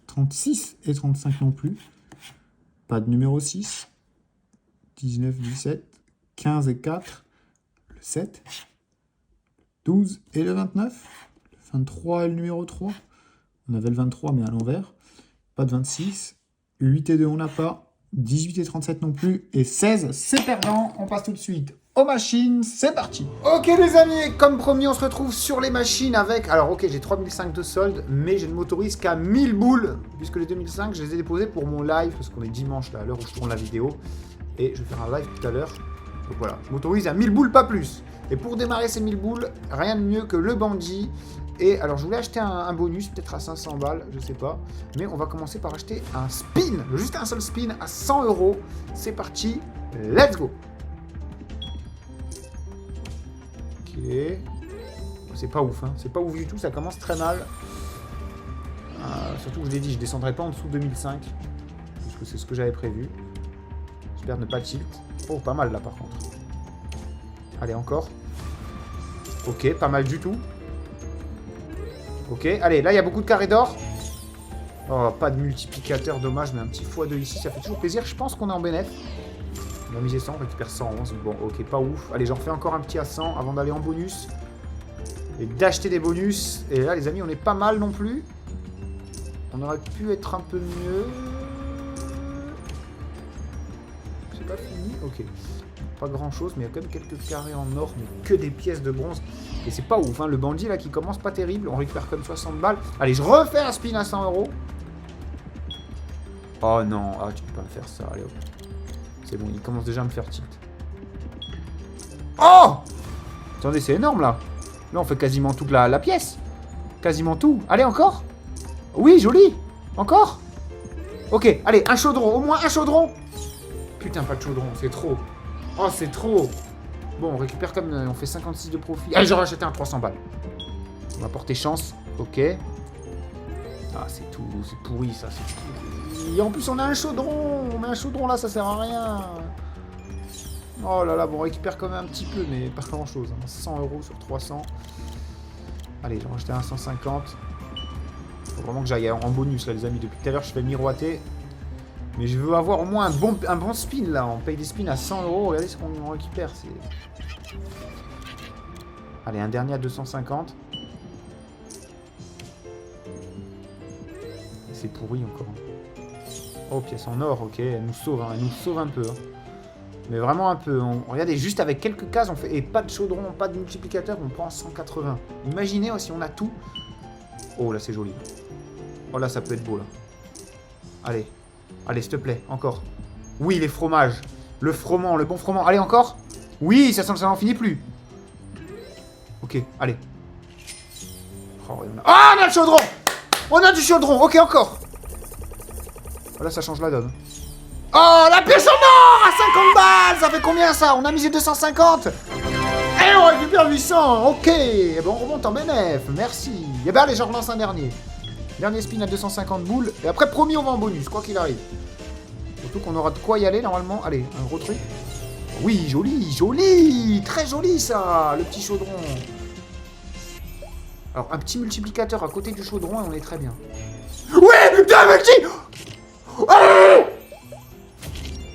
A: 36 et 35 non plus. Pas de numéro 6. 19, 17, 15 et 4. Le 7. 12 et le 29. Le 23 et le numéro 3. On avait le 23 mais à l'envers. Pas de 26. 8 et 2, on n'a pas. 18 et 37 non plus. Et 16, c'est perdant. On passe tout de suite aux machines. C'est parti. Ok les amis, comme promis, on se retrouve sur les machines avec... Alors ok, j'ai 3005 de solde, mais je ne m'autorise qu'à 1000 boules. Puisque les 2005, je les ai déposés pour mon live. Parce qu'on est dimanche là, à l'heure où je tourne la vidéo. Et je vais faire un live tout à l'heure. Donc voilà, je m'autorise à 1000 boules, pas plus. Et pour démarrer ces 1000 boules, rien de mieux que le bandit. Et alors, je voulais acheter un bonus, peut-être à 500 balles, je sais pas. Mais on va commencer par acheter un spin, juste un seul spin à 100 €. C'est parti, let's go. Ok. C'est pas ouf, hein. C'est pas ouf du tout, ça commence très mal. Surtout que je l'ai dit, je descendrai pas en dessous de 2005. Parce que c'est ce que j'avais prévu. J'espère ne pas tilt. Oh, pas mal là par contre. Allez, encore. Ok, pas mal du tout. Ok, allez, là il y a beaucoup de carrés d'or. Oh, pas de multiplicateur, dommage, mais un petit x2 ici, ça fait toujours plaisir. Je pense qu'on est en bénéf. On a misé 100, on récupère 111. Bon, ok, pas ouf. Allez, j'en refais encore un petit à 100 avant d'aller en bonus. Et d'acheter des bonus. Et là, les amis, on est pas mal non plus. On aurait pu être un peu mieux. C'est pas fini. Ok. Pas grand chose, mais il y a quand même quelques carrés en or, mais que des pièces de bronze. Et c'est pas ouf, hein. Le bandit là qui commence pas terrible. On récupère comme 60 balles. Allez, je refais un spin à 100 €. Oh non, ah, tu peux pas me faire ça. Allez hop. C'est bon, il commence déjà à me faire tilt. Oh! Attendez, c'est énorme là. Là, on fait quasiment toute la pièce. Quasiment tout. Allez, encore? Oui, joli. Encore? Ok, allez, un chaudron. Au moins un chaudron. Putain, pas de chaudron, c'est trop. Oh, c'est trop. Bon, on récupère comme... on fait 56 de profit. Allez, j'aurais acheté un 300 balles. On va porter chance. Ok. Ah, c'est tout. C'est pourri, ça. C'est pourri. Et en plus, on a un chaudron. On a un chaudron, là, ça sert à rien. Oh là là, bon, on récupère quand même un petit peu, mais pas grand-chose. Hein. 100 € sur 300. Allez, j'en racheter un 150. Faut vraiment que j'aille en bonus, là, les amis. Depuis tout à l'heure, je fais miroiter. Mais je veux avoir au moins un bon spin, là. On paye des spins à 100 €. Regardez ce qu'on récupère. Allez, un dernier à 250. C'est pourri encore. Oh, pièce en or, ok. Elle nous sauve, hein. Elle nous sauve un peu. Hein. Mais vraiment un peu. Regardez, juste avec quelques cases, on fait. Et pas de chaudron, pas de multiplicateur, on prend 180. Imaginez si on a tout. Oh là, c'est joli. Oh là, ça peut être beau là. Allez. Allez, s'il te plaît, encore. Oui, les fromages. Le froment, le bon froment. Allez, encore. Oui, ça n'en finit plus. Ok, allez. Oh, on a le chaudron. On a du chaudron. Ok, encore. Oh, là, ça change la donne. Oh, la pièce en or à 50 balles. Ça fait combien, ça? On a misé 250. Et on récupère 800. Ok. Et bon, on remonte en bénéf. Merci. Et ben, allez, j'en relance un dernier. Dernier spin à 250 boules. Et après, promis, on va en bonus, quoi qu'il arrive. Surtout qu'on aura de quoi y aller, normalement. Allez, un gros truc. Oui, joli, joli. Très joli, ça. Le petit chaudron. Alors, un petit multiplicateur à côté du chaudron et on est très bien. Ouais, deux multi. Oh,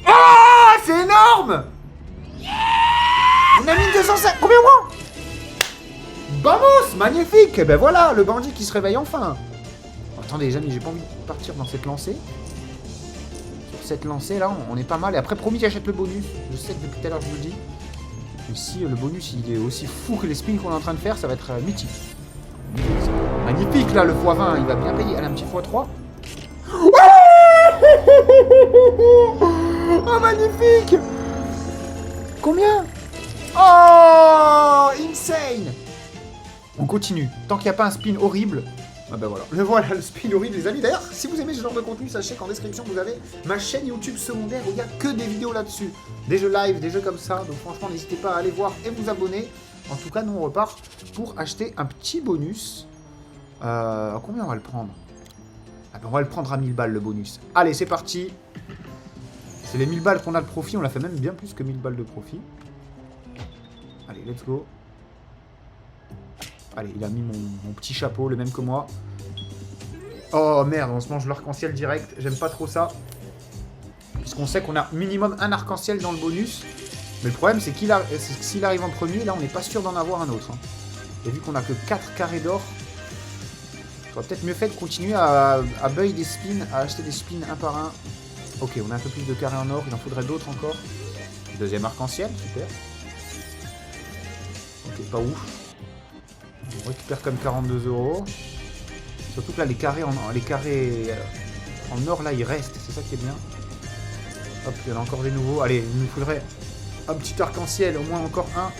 A: oh, c'est énorme. On a mis 205. Combien moins? Vamos, magnifique. Et ben voilà, le bandit qui se réveille enfin. Attendez les amis, j'ai pas envie de partir dans cette lancée. Sur cette lancée là, on est pas mal. Et après, promis, j'achète le bonus. Je sais que depuis tout à l'heure je vous le dis. Mais si le bonus il est aussi fou que les spins qu'on est en train de faire, ça va être mythique. Magnifique là, le x20, il va bien payer. Allez, un petit x3. Oh, magnifique. Combien? Oh, insane. On continue. Tant qu'il n'y a pas un spin horrible. Ah bah voilà. Le voilà, le spin horrible, les amis. D'ailleurs, si vous aimez ce genre de contenu, sachez qu'en description, vous avez ma chaîne YouTube secondaire où il n'y a que des vidéos là-dessus. Des jeux live, des jeux comme ça. Donc franchement, n'hésitez pas à aller voir et vous abonner. En tout cas, nous, on repart pour acheter un petit bonus. Combien on va le prendre? Ah bah, on va le prendre à 1000 balles, le bonus. Allez, c'est parti. C'est les 1000 balles qu'on a de profit. On l'a fait même bien plus que 1000 balles de profit. Allez, let's go. Allez, il a mis mon petit chapeau, le même que moi. Oh merde, on se mange l'arc-en-ciel direct. J'aime pas trop ça. Parce qu'on sait qu'on a minimum un arc-en-ciel dans le bonus. Mais le problème, c'est qu'il s'il arrive en premier, là, on n'est pas sûr d'en avoir un autre. Hein. Et vu qu'on a que 4 carrés d'or, ça aurait peut-être mieux fait de continuer à buy des spins, à acheter des spins un par un. Ok, on a un peu plus de carrés en or, il en faudrait d'autres encore. Deuxième arc-en-ciel, super. Ok, pas ouf. On récupère comme 42 €. Surtout que là, les carrés en or, là, ils restent. C'est ça qui est bien. Hop, il y en a encore des nouveaux. Allez, il nous faudrait un petit arc-en-ciel, au moins encore un.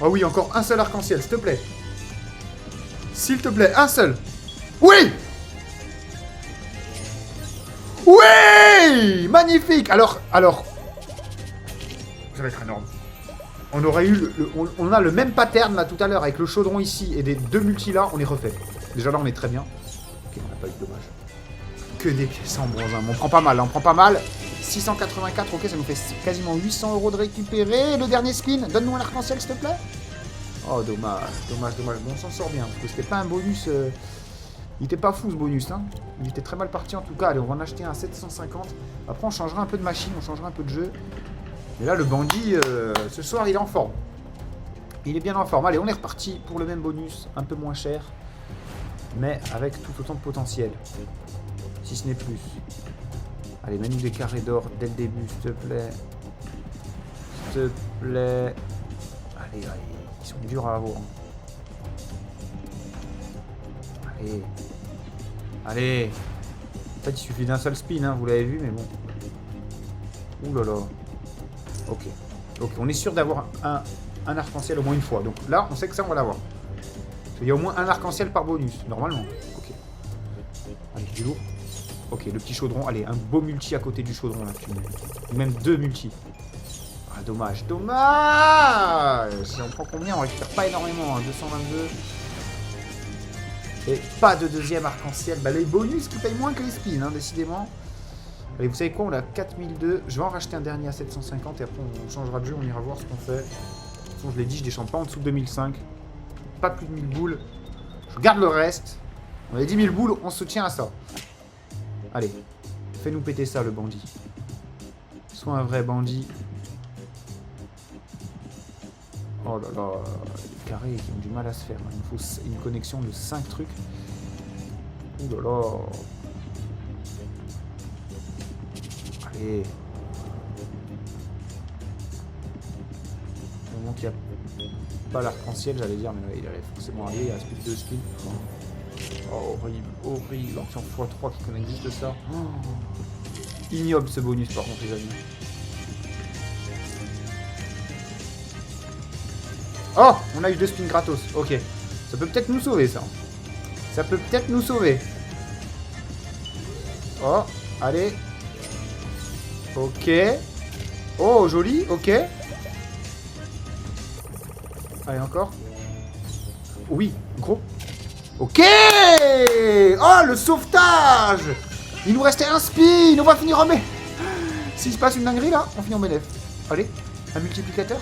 A: Oh oui, encore un seul arc-en-ciel, s'il te plaît. S'il te plaît, un seul. Oui! Oui! Magnifique! Alors, ça va être énorme. On aurait eu on a le même pattern là tout à l'heure avec le chaudron ici et des deux multis là, on est refait. Déjà là on est très bien. Ok, on n'a pas eu de dommage. Que des pièces en bronze, hein. On prend pas mal, on prend pas mal. 684, ok, ça nous fait quasiment 800 € de récupérer. Le dernier spin, donne-nous un arc-en-ciel s'il te plaît. Oh dommage, dommage, dommage. Bon, on s'en sort bien parce que c'était pas un bonus. Il était pas fou ce bonus, hein. Il était très mal parti en tout cas. Allez, on va en acheter un 750. Après on changera un peu de machine, on changera un peu de jeu. Et là, le bandit, ce soir, il est en forme. Il est bien en forme. Allez, on est reparti pour le même bonus, un peu moins cher, mais avec tout autant de potentiel, si ce n'est plus. Allez, mets-nous des carrés d'or dès le début, s'il te plaît. S'il te plaît. Allez, allez, ils sont durs à avoir. Allez. Allez. En fait, il suffit d'un seul spin, hein, vous l'avez vu, mais bon. Ouh là là. Ok. Donc on est sûr d'avoir un arc-en-ciel au moins une fois. Donc là, on sait que ça, on va l'avoir. Il y a au moins un arc-en-ciel par bonus, normalement. Ok. Allez, du lourd. Ok, le petit chaudron. Allez, un beau multi à côté du chaudron, là. Ou même deux multis. Ah, dommage. Dommage! Si on prend combien? On récupère pas énormément. Hein. 222. Et pas de deuxième arc-en-ciel. Bah, les bonus qui payent moins que les spins, hein, décidément. Allez, vous savez quoi, on a 4002. Je vais en racheter un dernier à 750 et après on changera de jeu, on ira voir ce qu'on fait. De toute façon, je l'ai dit, je descends pas en dessous de 2005. Pas plus de 1000 boules. Je garde le reste. On a 10 000 boules, on se tient à ça. Allez, fais-nous péter ça, le bandit. Sois un vrai bandit. Oh là là, les carrés qui ont du mal à se faire. Il me faut une connexion de 5 trucs. Ouh là là. Allez. Au moment qu'il n'y a pas l'arc-en-ciel, j'allais dire, mais il allait forcément aller, il reste plus de 2 spins. Oh, horrible, horrible. Action x3 qui connaît juste ça. Oh. Ignoble ce bonus par contre, les amis. Oh, on a eu 2 spins gratos. Ok. Ça peut peut-être nous sauver, ça. Ça peut peut-être nous sauver. Oh, allez. Ok. Oh, joli, ok. Allez, encore. Oui, gros. Ok. Oh, le sauvetage. Il nous restait un spin. On va finir en mai. S'il se passe une dinguerie, là, on finit en BNF. Allez, un multiplicateur.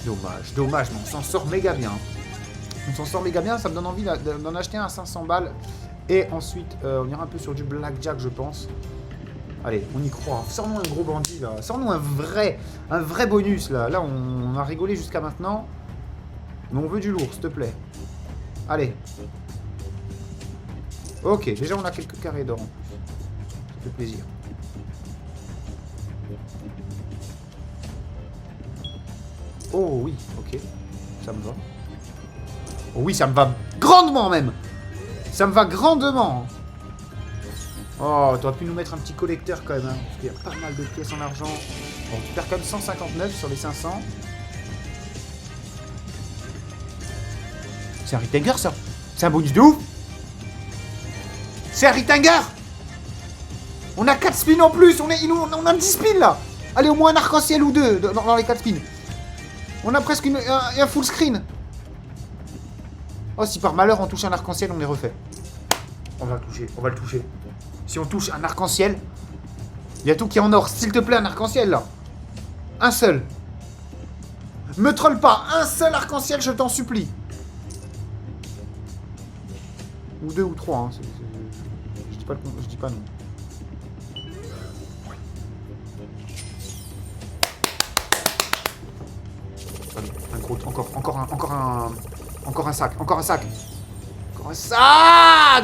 A: Dommage, dommage, mais on s'en sort méga bien. On s'en sort méga bien, ça me donne envie d'en acheter un à 500 balles. Et ensuite, on ira un peu sur du blackjack, je pense. Allez, on y croit. Sors-nous un gros bandit, là. Sors-nous un vrai bonus, là. Là, on a rigolé jusqu'à maintenant. Mais on veut du lourd, s'il te plaît. Allez. Ok, déjà, on a quelques carrés d'or en plus. Ça fait plaisir. Oh oui, ok. Ça me va. Oh oui, ça me va grandement même. Ça me va grandement. Oh, t'aurais pu nous mettre un petit collecteur quand même. Hein, parce qu'il y a pas mal de pièces en argent. Bon, tu perds quand même 159 sur les 500. C'est un Ritanger ça. C'est un bonus de ouf. C'est un Ritanger. On a 4 spins en plus. On a 10 spins là. Allez, au moins un arc-en-ciel ou deux dans les 4 spins. On a presque un full screen. Oh, si par malheur on touche un arc-en-ciel, on est refait. On va le toucher, on va le toucher. Si on touche un arc-en-ciel, il y a tout qui est en or. S'il te plaît, un arc-en-ciel là. Un seul. Me troll pas. Un seul arc-en-ciel, je t'en supplie. Ou 2 ou 3. Hein. Je dis pas non. Allez, un gros, encore un sac. Encore un sac.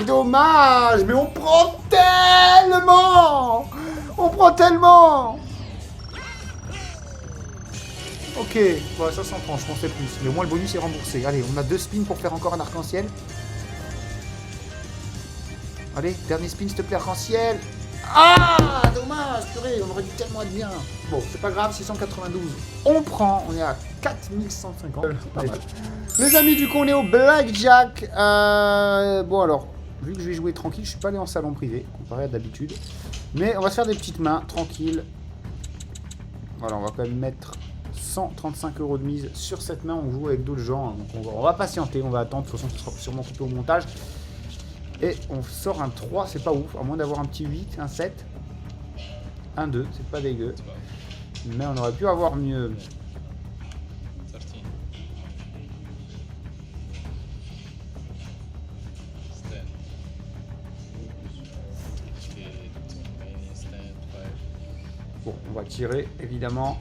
A: Dommage. Mais on prend tellement. Ok, bon, ça s'en prend, je pensais plus. Mais au moins le bonus est remboursé. Allez, on a 2 spins pour faire encore un arc-en-ciel. Allez, dernier spin, s'il te plaît, arc-en-ciel. Ah, dommage, purée, on aurait dû tellement être bien. Bon, c'est pas grave, 692. On prend, on est à 4150. Pas mal. Les amis, du coup, on est au blackjack. Bon, alors, vu que je vais jouer tranquille, je suis pas allé en salon privé, comparé à d'habitude. Mais on va se faire des petites mains, tranquille. Voilà, on va quand même mettre 135 € de mise sur cette main. On joue avec d'autres gens, hein, donc on va patienter, on va attendre. De toute façon, ce sera sûrement coupé au montage. Et on sort un 3, c'est pas ouf, à moins d'avoir un petit 8, un 7, un 2, c'est pas dégueu. Mais on aurait pu avoir mieux. Bon, on va tirer, évidemment.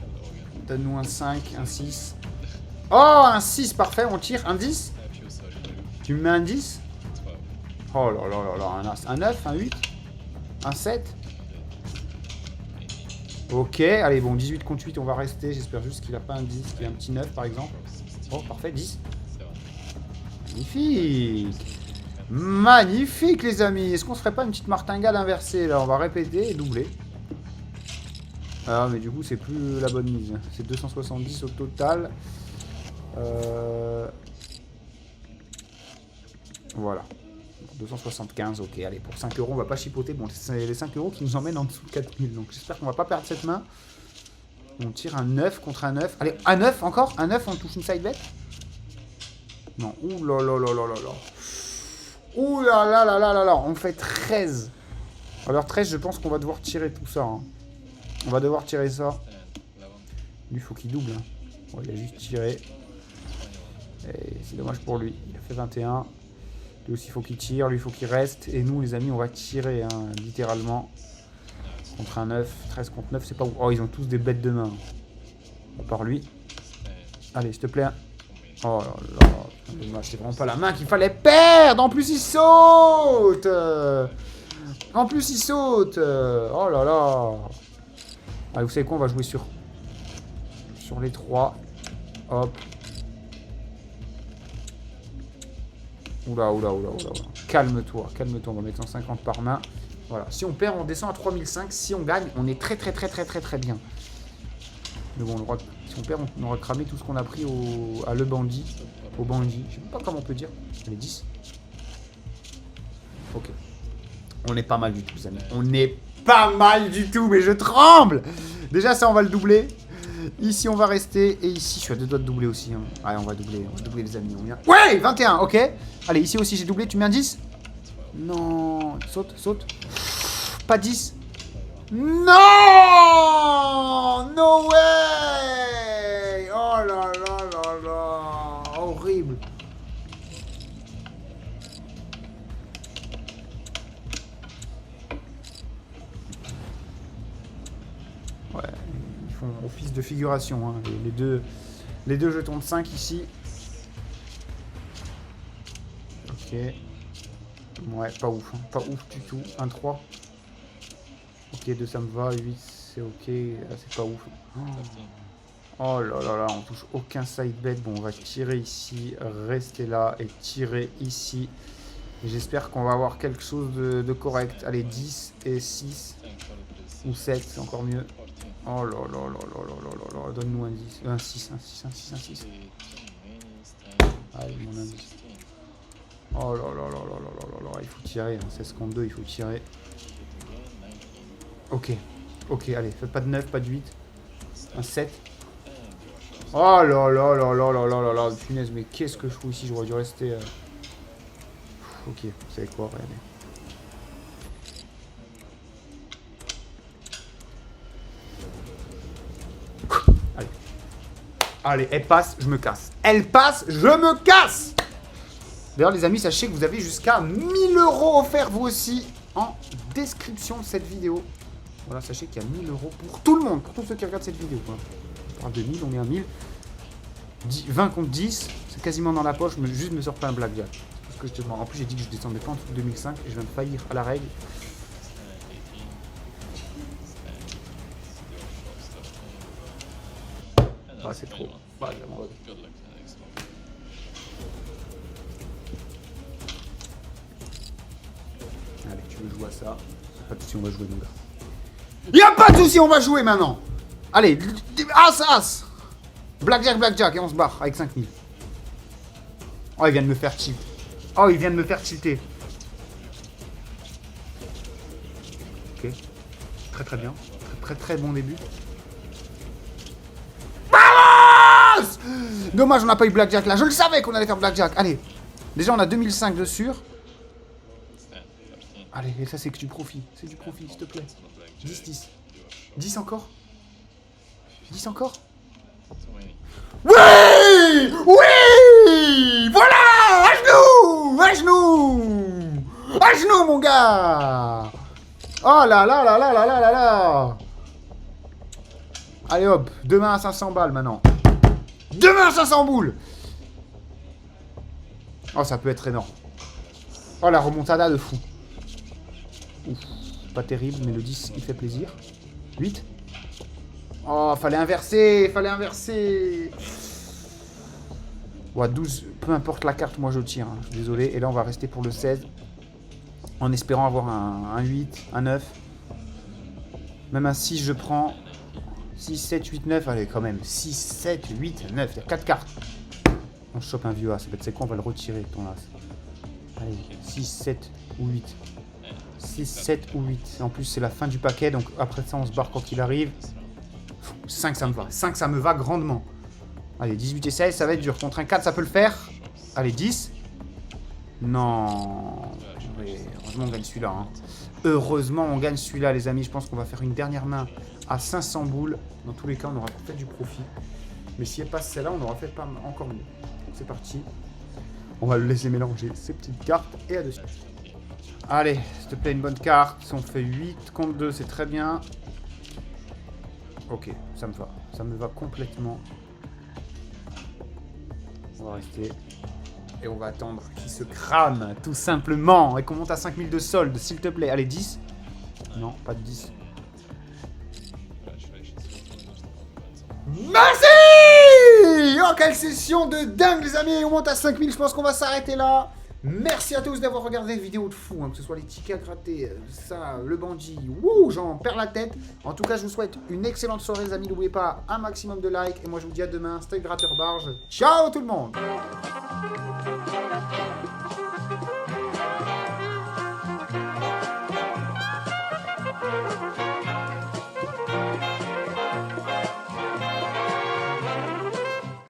A: Donne-nous un 5, un 6. Oh, un 6, parfait, on tire, un 10. Tu me mets un 10. Oh là là là là, un 9, un 8, un 7. Ok, allez, bon, 18 contre 8, on va rester. J'espère juste qu'il n'a pas un 10, qu'il a un petit 9 par exemple. Oh, parfait, 10. Magnifique. Magnifique, les amis. Est-ce qu'on se ferait pas une petite martingale inversée là? On va répéter et doubler. Ah, mais du coup, c'est plus la bonne mise. C'est 270 au total. Voilà. 275, ok, allez, pour 5 €, on va pas chipoter. Bon, c'est les 5 € qui nous emmènent en dessous de 4000, donc j'espère qu'on va pas perdre cette main. On tire un 9 contre un 9. Allez, un 9 encore. Un 9, on touche une side bet. Non, ouh là là là là là là. Ouh là là là là là là. On fait 13. Alors 13, je pense qu'on va devoir tirer tout ça. Hein. On va devoir tirer ça. Lui, il faut qu'il double. Hein. Bon, il a juste tiré. Et c'est dommage pour lui. Il a fait 21. Lui aussi, il faut qu'il tire. Lui, il faut qu'il reste. Et nous, les amis, on va tirer, hein, littéralement. Contre un 9. 13 contre 9, c'est pas où. Oh, ils ont tous des bêtes de main. À part lui. Allez, s'il te plaît. Oh là là. Dommage, c'est vraiment pas la main qu'il fallait perdre. En plus, il saute. En plus, il saute. Oh là là. Allez, vous savez quoi, on va jouer sur les 3. Hop. Oula, oula, oula, oula. Calme-toi, calme-toi. On va mettre 150 par main. Voilà. Si on perd, on descend à 3005. Si on gagne, on est très, très, très, très, très, très bien. Mais bon, si on perd, on aura cramé tout ce qu'on a pris à le bandit. Au bandit. Je sais pas comment on peut dire. Les 10. Ok. On est pas mal du tout, les amis. On est pas mal du tout, mais je tremble. Déjà, ça, on va le doubler. Ici, on va rester. Et ici, je suis à 2 doigts de doubler aussi. Hein. Allez, on va doubler, les amis. On vient... Ouais, 21, ok. Allez, ici aussi, j'ai doublé. Tu mets un 10? Non. Saute, saute. Pas 10. Non! No way! Oh là là là là. Horrible. Ouais, ils font office de figuration, hein. Les deux jetons de 5 ici. Ok. Ouais, pas ouf, hein. Pas ouf du tout. 1, 3. Ok, 2 ça me va, 8 c'est ok. Là c'est pas ouf. Oh là là là, on touche aucun side bet. Bon, on va tirer ici, rester là et tirer ici. J'espère qu'on va avoir quelque chose de correct. Allez, 10 et 6. Ou 7, c'est encore mieux. Oh là là là là là là là là. Donne-nous un 10. Un 6, un 6, un 6, un 6. Allez, mon indice. Oh là là là là là là là. Il faut tirer. Hein. 16 contre 2, il faut tirer. Ok. Ok, allez. Faites pas de 9, pas de 8. Un 7. Oh là là là là là là là là. Punaise, mais qu'est-ce que je fous ici? J'aurais dû rester... Ok, vous savez quoi? Regardez. Allez. Allez, elle passe, je me casse. Elle passe, je me casse. D'ailleurs, les amis, sachez que vous avez jusqu'à 1000 € offerts, vous aussi, en description de cette vidéo. Voilà, sachez qu'il y a 1000 € pour tout le monde, pour tous ceux qui regardent cette vidéo. Voilà. On parle de 1000, on est à 1000. 20 contre 10, c'est quasiment dans la poche, juste me sors pas un blackjack. C'est ce que je te demande. En plus, j'ai dit que je descendais pas en dessous de 2005 et je viens de faillir à la règle. Ah, c'est trop. Bah, allez, tu veux jouer à ça? Pas de soucis, on va jouer, mon gars. Y'a pas de soucis, on va jouer maintenant. Allez, as, as. Blackjack, blackjack, et on se barre avec 5000. Oh, il vient de me faire tilt. Oh, il vient de me faire tilter. Ok. Très très bien. Très très bon début. Balance! Dommage, on n'a pas eu blackjack là. Je le savais qu'on allait faire blackjack. Allez. Déjà, on a 2005 de sûr. Allez, et ça, c'est que du profit. C'est du profit, s'il te plaît. 10, 10. 10 encore? 10 encore? Oui! Oui! Voilà! À genoux! À genoux! À genoux, mon gars! Oh là là là là là là là là! Allez hop, demain à 500 balles maintenant. Demain à 500 boules! Oh, ça peut être énorme. Oh, la remontada de fou. Ouf, pas terrible, mais le 10, il fait plaisir. 8. Oh, fallait inverser, fallait inverser. Ouais, 12, peu importe la carte, moi je tire. Hein. Je suis désolé. Et là, on va rester pour le 16. En espérant avoir un 8, un 9. Même un 6, je prends. 6, 7, 8, 9. Allez, quand même. 6, 7, 8, 9. Il y a 4 cartes. On chope un vieux as. C'est quoi, on va le retirer, ton as. Allez, 6, 7 ou 8. 6, 7 ou 8. En plus, c'est la fin du paquet. Donc après ça, on se barre quand il arrive. 5, ça me va. 5, ça me va grandement. Allez, 18 et 16, ça va être dur. Contre un 4, ça peut le faire. Allez, 10. Non. Oui, heureusement on gagne celui-là. Hein. Heureusement on gagne celui-là les amis. Je pense qu'on va faire une dernière main à 500 boules. Dans tous les cas on aura fait du profit. Mais si elle passe celle-là on aura fait pas encore mieux. C'est parti. On va le laisser mélanger ces petites cartes et à dessus. Allez, s'il te plaît une bonne carte. On fait 8 contre 2, c'est très bien. Ok, ça me va. Ça me va complètement. On va rester. Et on va attendre qu'il se crame, tout simplement. Et qu'on monte à 5000 de solde, s'il te plaît. Allez, 10. Non, pas de 10. Merci! Oh, quelle session de dingue, les amis. On monte à 5000, je pense qu'on va s'arrêter là. Merci à tous d'avoir regardé cette vidéo de fou, hein, que ce soit les tickets à gratter, ça, le bandit, wouh, j'en perds la tête. En tout cas, je vous souhaite une excellente soirée, les amis. N'oubliez pas un maximum de likes. Et moi, je vous dis à demain. C'était le Gratteur Barge. Ciao tout le monde!